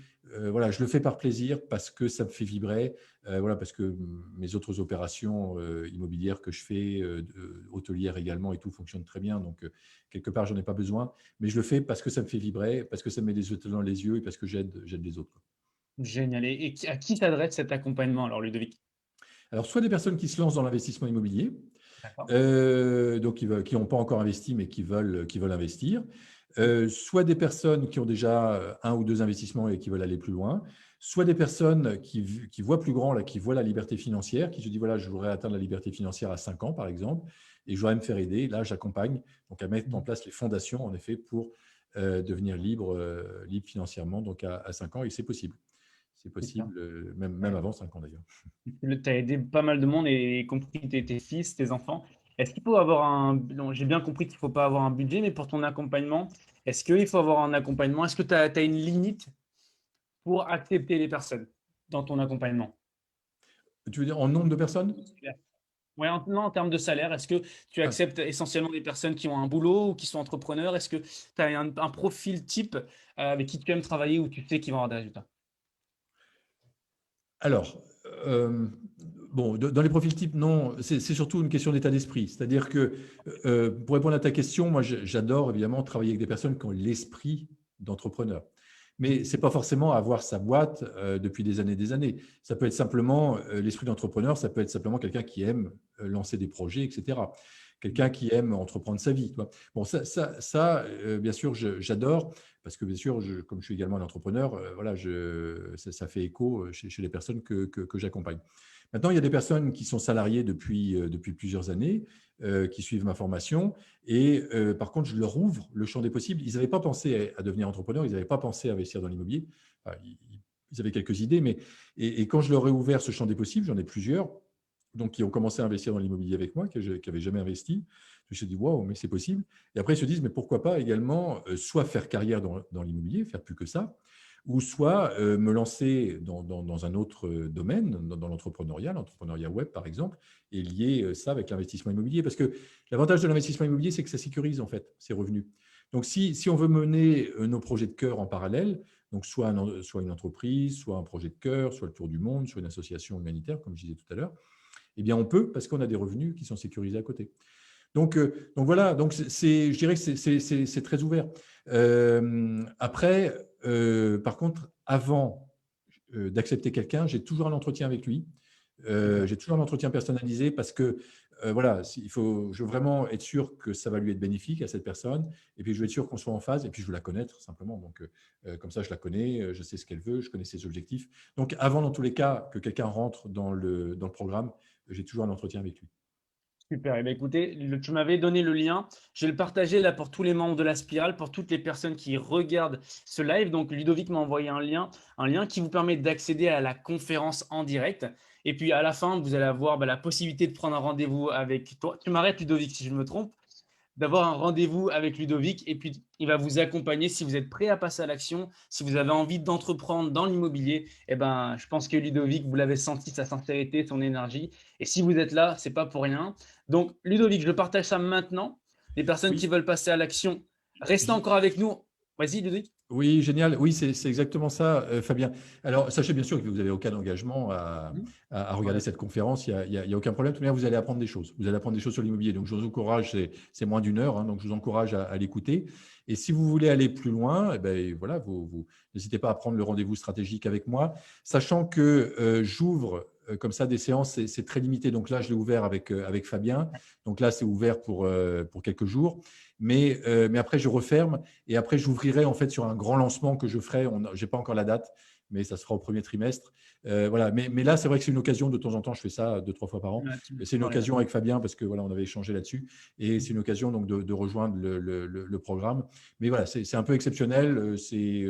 voilà, je le fais par plaisir parce que ça me fait vibrer. Voilà, parce que mes autres opérations immobilières que je fais, hôtelières également et tout, fonctionnent très bien. Donc, quelque part, j'en ai pas besoin. Mais je le fais parce que ça me fait vibrer, parce que ça me met des étoiles dans les yeux et parce que j'aide les autres, quoi. Génial. Et à qui s'adresse cet accompagnement, alors, Ludovic? Alors, soit des personnes qui se lancent dans l'investissement immobilier, D'accord. donc qui n'ont pas encore investi mais qui veulent investir, soit des personnes qui ont déjà 1 ou 2 investissements et qui veulent aller plus loin, soit des personnes qui voient plus grand, là, qui voient la liberté financière, qui se disent voilà, je voudrais atteindre la liberté financière à 5 ans par exemple, et je voudrais me faire aider. Là, j'accompagne donc à mettre en place les fondations en effet pour devenir libre financièrement donc à 5 ans, et c'est possible. C'est Super. possible, même Ouais. avant 5 ans d'ailleurs. Tu as aidé pas mal de monde, et y compris tes fils, tes enfants. Est-ce qu'il faut avoir un... Non, j'ai bien compris qu'il ne faut pas avoir un budget, mais pour ton accompagnement, est-ce qu'il faut avoir un accompagnement? Est-ce que tu as une limite pour accepter les personnes dans ton accompagnement? Tu veux dire en nombre de personnes? Ouais, non, en termes de salaire, est-ce que tu Ah, acceptes essentiellement des personnes qui ont un boulot ou qui sont entrepreneurs? Est-ce que tu as un profil type avec qui tu aimes travailler ou tu sais qu'ils vont avoir des résultats? Alors, bon, dans les profils types, non, c'est surtout une question d'état d'esprit. C'est-à-dire que, pour répondre à ta question, moi, j'adore évidemment travailler avec des personnes qui ont l'esprit d'entrepreneur. Mais ce n'est pas forcément avoir sa boîte depuis des années et des années. Ça peut être simplement l'esprit d'entrepreneur, ça peut être simplement quelqu'un qui aime lancer des projets, etc. Quelqu'un qui aime entreprendre sa vie. Tu vois. Bon, bien sûr, j'adore parce que bien sûr, comme je suis également un entrepreneur, voilà, ça fait écho chez les personnes que j'accompagne. Maintenant, il y a des personnes qui sont salariées depuis plusieurs années, qui suivent ma formation, et par contre, je leur ouvre le champ des possibles. Ils n'avaient pas pensé à devenir entrepreneurs, ils n'avaient pas pensé à investir dans l'immobilier. Enfin, ils avaient quelques idées, et quand je leur ai ouvert ce champ des possibles, j'en ai plusieurs, donc qui ont commencé à investir dans l'immobilier avec moi, qui n'avaient jamais investi. Je me suis dit, waouh, mais c'est possible. Et après, ils se disent, mais pourquoi pas également soit faire carrière dans l'immobilier, faire plus que ça, ou soit me lancer dans un autre domaine, dans l'entrepreneuriat web par exemple, et lier ça avec l'investissement immobilier. Parce que l'avantage de l'investissement immobilier, c'est que ça sécurise en fait ses revenus. Donc si on veut mener nos projets de cœur en parallèle, donc soit une entreprise, soit un projet de cœur, soit le tour du monde, soit une association humanitaire, comme je disais tout à l'heure, eh bien on peut parce qu'on a des revenus qui sont sécurisés à côté. Donc voilà, je dirais que c'est très ouvert. Après, par contre, avant d'accepter quelqu'un, j'ai toujours un entretien avec lui. D'accord. J'ai toujours un entretien personnalisé parce que voilà, je veux vraiment être sûr que ça va lui être bénéfique à cette personne. Et puis, je veux être sûr qu'on soit en phase. Et puis, je veux la connaître simplement. Donc, comme ça, je la connais, je sais ce qu'elle veut, je connais ses objectifs. Donc, avant, dans tous les cas, que quelqu'un rentre dans le programme, j'ai toujours un entretien avec lui. Super. Eh bien, écoutez, tu m'avais donné le lien. Je vais le partager là pour tous les membres de la Spirale, pour toutes les personnes qui regardent ce live. Donc, Ludovic m'a envoyé un lien qui vous permet d'accéder à la conférence en direct. Et puis, à la fin, vous allez avoir la possibilité de prendre un rendez-vous avec toi. Tu m'arrêtes, Ludovic, si je me trompe, d'avoir un rendez-vous avec Ludovic et puis il va vous accompagner si vous êtes prêt à passer à l'action, si vous avez envie d'entreprendre dans l'immobilier. Eh ben, je pense que Ludovic, vous l'avez senti, sa sincérité, son énergie. Et si vous êtes là, c'est pas pour rien. Donc, Ludovic, je partage ça maintenant. Les personnes qui Oui, veulent passer à l'action, restez j- encore avec nous. Vas-y, Ludovic. oui, génial. Oui, c'est exactement ça, Fabien. Alors, sachez bien sûr que vous n'avez aucun engagement à regarder Ouais. cette conférence. Il y a aucun problème. Tout de même, vous allez apprendre des choses. Vous allez apprendre des choses sur l'immobilier. Donc, je vous encourage, c'est moins d'une heure, hein, donc je vous encourage à l'écouter. Et si vous voulez aller plus loin, eh ben, voilà, vous n'hésitez pas à prendre le rendez-vous stratégique avec moi, sachant que j'ouvre comme ça des séances, c'est très limité. Donc là, je l'ai ouvert avec Fabien. Donc là, c'est ouvert pour quelques jours. Mais après, je referme. Et après, j'ouvrirai en fait sur un grand lancement que je ferai. Je n'ai pas encore la date, mais ça se fera au premier trimestre. Voilà. Mais là, c'est vrai que c'est une occasion. De temps en temps, je fais ça 2, 3 fois par an. Ouais, tu me C'est une parlais, occasion avec Fabien parce que voilà, on avait échangé là-dessus. Et c'est une occasion donc de rejoindre le programme. Mais voilà, c'est un peu exceptionnel. C'est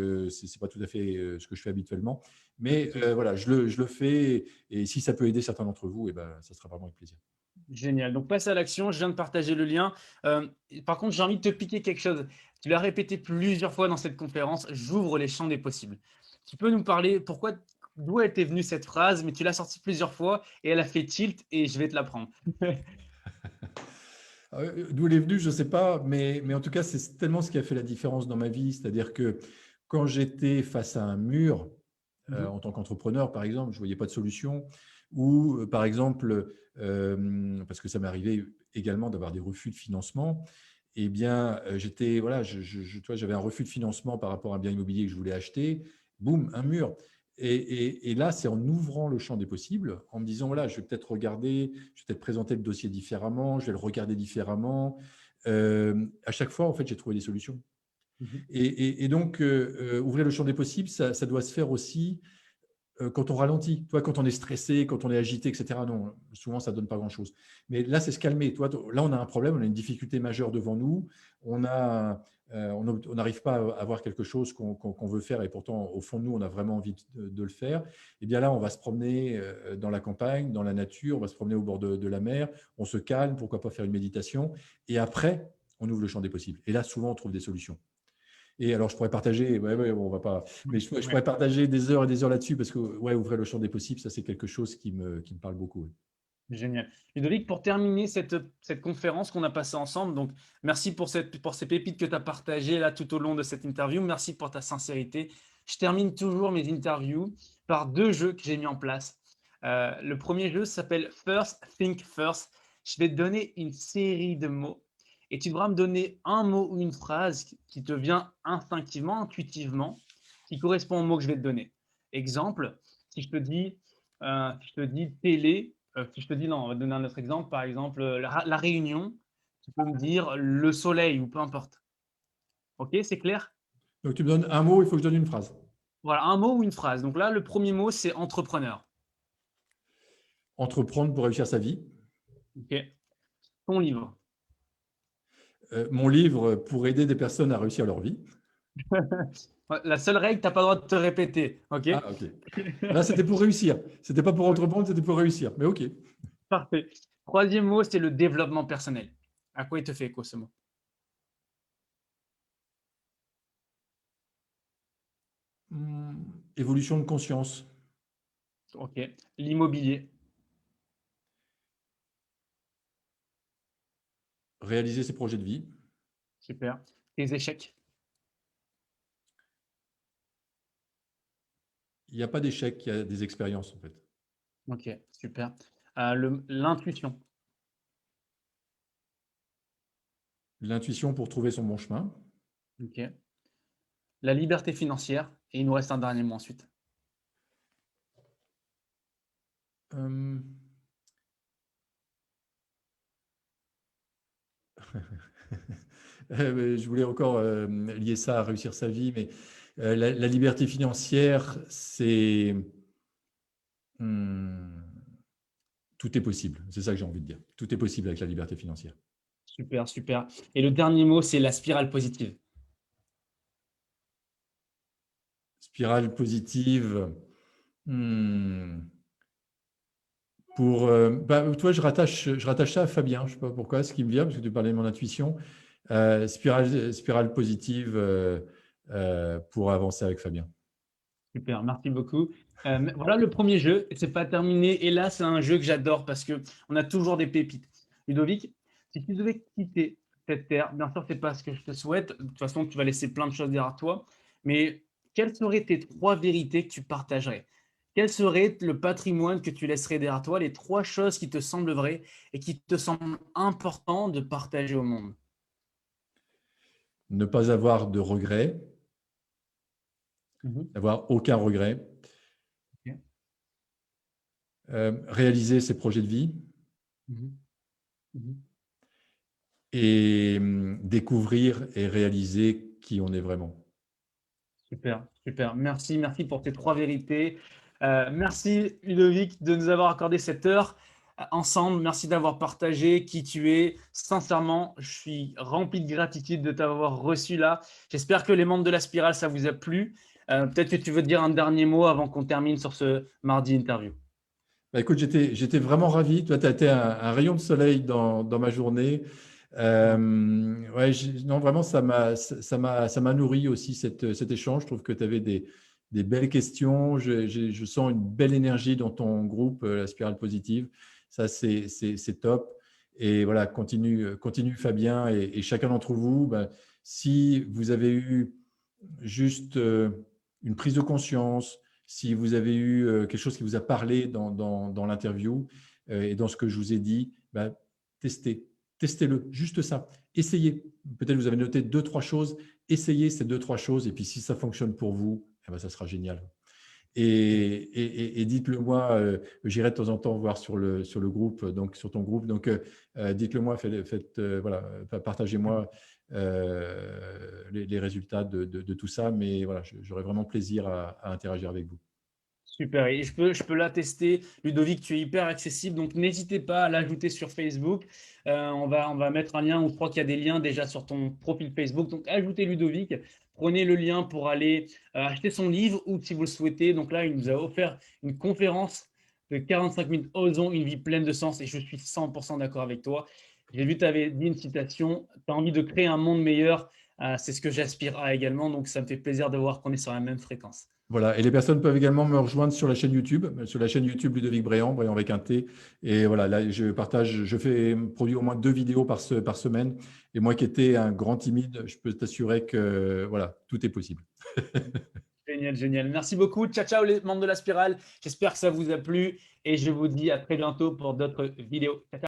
pas tout à fait ce que je fais habituellement. Mais ouais. voilà, je le fais. Et si ça peut aider certains d'entre vous, eh ben, ça sera vraiment avec plaisir. Génial. Donc, passe à l'action. Je viens de partager le lien. Par contre, j'ai envie de te piquer quelque chose. Tu l'as répété plusieurs fois dans cette conférence. J'ouvre les champs des possibles. Tu peux nous parler d'où était venue cette phrase, mais tu l'as sortie plusieurs fois et elle a fait tilt et je vais te l'apprendre. D'où elle est venue, je ne sais pas, mais en tout cas, c'est tellement ce qui a fait la différence dans ma vie. C'est-à-dire que quand j'étais face à un mur, Mhm. en tant qu'entrepreneur, par exemple, je ne voyais pas de solution, ou par exemple, parce que ça m'est arrivé également d'avoir des refus de financement, eh bien, j'étais, voilà, tu vois, j'avais un refus de financement par rapport à un bien immobilier que je voulais acheter, boum, un mur. Et là, c'est en ouvrant le champ des possibles, en me disant, voilà, je vais peut-être regarder, je vais peut-être présenter le dossier différemment, je vais le regarder différemment. À chaque fois, en fait, j'ai trouvé des solutions. Mhm. Et donc, ouvrir le champ des possibles, ça doit se faire aussi quand on ralentit. Toi, quand on est stressé, quand on est agité, etc., non, souvent, ça ne donne pas grand-chose. Mais là, c'est se calmer. Toi, là, on a un problème, on a une difficulté majeure devant nous. On n'arrive pas à avoir quelque chose qu'on veut faire et pourtant, au fond de nous, on a vraiment envie de le faire. Et bien là, on va se promener dans la campagne, dans la nature, on va se promener au bord de la mer, on se calme, pourquoi pas faire une méditation. Et après, on ouvre le champ des possibles. Et là, souvent, on trouve des solutions. Et alors, je pourrais partager, ouais, bon, on va pas, mais je Ouais. pourrais partager des heures et des heures là-dessus parce que, ouais, ouvrir le champ des possibles, ça, c'est quelque chose qui me parle beaucoup. Ouais. Génial. Ludovic, pour terminer cette conférence qu'on a passée ensemble, donc merci pour ces pépites que tu as partagées là tout au long de cette interview. Merci pour ta sincérité. Je termine toujours mes interviews par deux jeux que j'ai mis en place. Le premier jeu s'appelle First Think First. Je vais te donner une série de mots et tu devras me donner un mot ou une phrase qui te vient instinctivement, intuitivement, qui correspond au mot que je vais te donner. Exemple, si je te dis télé, si je te dis non, on va te donner un autre exemple, par exemple la Réunion, tu peux me dire le soleil ou peu importe. Ok, c'est clair? Donc, tu me donnes un mot, il faut que je donne une phrase. Voilà, un mot ou une phrase. Donc là, le premier mot, c'est entrepreneur. Entreprendre pour réussir sa vie. Ok, ton livre. Mon livre pour aider des personnes à réussir leur vie. La seule règle, tu n'as pas le droit de te répéter. Ok? Ah, ok. Là, c'était pour réussir. C'était pas pour entreprendre, c'était pour réussir. Mais ok. Parfait. Troisième mot, c'est le développement personnel. À quoi il te fait écho ce mot? Évolution de conscience. Ok. L'immobilier. Réaliser ses projets de vie. Super. Tes échecs. Il n'y a pas d'échec, il y a des expériences, en fait. Ok, super. L'intuition. L'intuition pour trouver son bon chemin. Ok. La liberté financière. Et il nous reste un dernier mot ensuite. Euh, je voulais encore lier ça à réussir sa vie, mais la liberté financière, c'est tout est possible. C'est ça que j'ai envie de dire. Tout est possible avec la liberté financière. Super, super. Et le dernier mot, c'est la spirale positive. Spirale positive. Toi, je rattache ça à Fabien. Je ne sais pas pourquoi, ce qui me vient, parce que tu parlais de mon intuition. Spirale positive pour avancer avec Fabien. Super, merci beaucoup. Voilà le premier jeu. C'est pas terminé. Et là, c'est un jeu que j'adore parce qu'on a toujours des pépites. Ludovic, si tu devais quitter cette terre, bien sûr, c'est pas ce que je te souhaite. De toute façon, tu vas laisser plein de choses derrière toi. Mais quelles seraient tes 3 vérités que tu partagerais? Quel serait le patrimoine que tu laisserais derrière toi, les 3 choses qui te semblent vraies et qui te semblent importantes de partager au monde? Ne pas avoir de regrets, Mhm. n'avoir aucun regret, Ok. réaliser ses projets de vie Mhm. Mhm. et découvrir et réaliser qui on est vraiment. Super, super. Merci, merci pour tes 3 vérités. Merci Ludovic de nous avoir accordé cette heure ensemble. Merci d'avoir partagé qui tu es. Sincèrement, je suis rempli de gratitude de t'avoir reçu là. J'espère que les membres de la Spirale, ça vous a plu. Peut-être que tu veux dire un dernier mot avant qu'on termine sur ce mardi interview. Écoute, j'étais vraiment ravi. Toi, tu as été un rayon de soleil dans ma journée. Ouais, non, vraiment, ça m'a nourri aussi cet échange. Je trouve que tu avais des belles questions. Je sens une belle énergie dans ton groupe, la Spirale Positive. Ça, c'est top. Et voilà, continue Fabien et chacun d'entre vous. Ben, si vous avez eu juste une prise de conscience, si vous avez eu quelque chose qui vous a parlé dans l'interview et dans ce que je vous ai dit, ben, testez-le, juste ça. Essayez. Peut-être vous avez noté 2-3 choses. Essayez ces 2-3 choses. Et puis, si ça fonctionne pour vous, eh ben, ça sera génial. Et dites-le moi, j'irai de temps en temps voir sur le groupe, donc sur ton groupe. Donc, dites-le moi, voilà, partagez-moi les résultats de tout ça. Mais voilà, j'aurais vraiment plaisir à interagir avec vous. Super, et je peux l'attester. Ludovic, tu es hyper accessible, donc n'hésitez pas à l'ajouter sur Facebook. On va mettre un lien, ou je crois qu'il y a des liens déjà sur ton profil Facebook. Donc ajoutez Ludovic, prenez le lien pour aller acheter son livre ou si vous le souhaitez. Donc là, il nous a offert une conférence de 45 minutes. Osons une vie pleine de sens et je suis 100% d'accord avec toi. J'ai vu, tu avais dit une citation, tu as envie de créer un monde meilleur. C'est ce que j'aspire à également, donc ça me fait plaisir de voir qu'on est sur la même fréquence. Voilà. Et les personnes peuvent également me rejoindre sur la chaîne YouTube, Ludovic Bréant, Bréant avec un T. Et voilà, là, je fais produire au moins 2 vidéos par semaine. Et moi qui étais un grand timide, je peux t'assurer que voilà, tout est possible. Génial, génial. Merci beaucoup. Ciao, ciao les membres de la Spirale. J'espère que ça vous a plu et je vous dis à très bientôt pour d'autres vidéos. Ciao, ciao.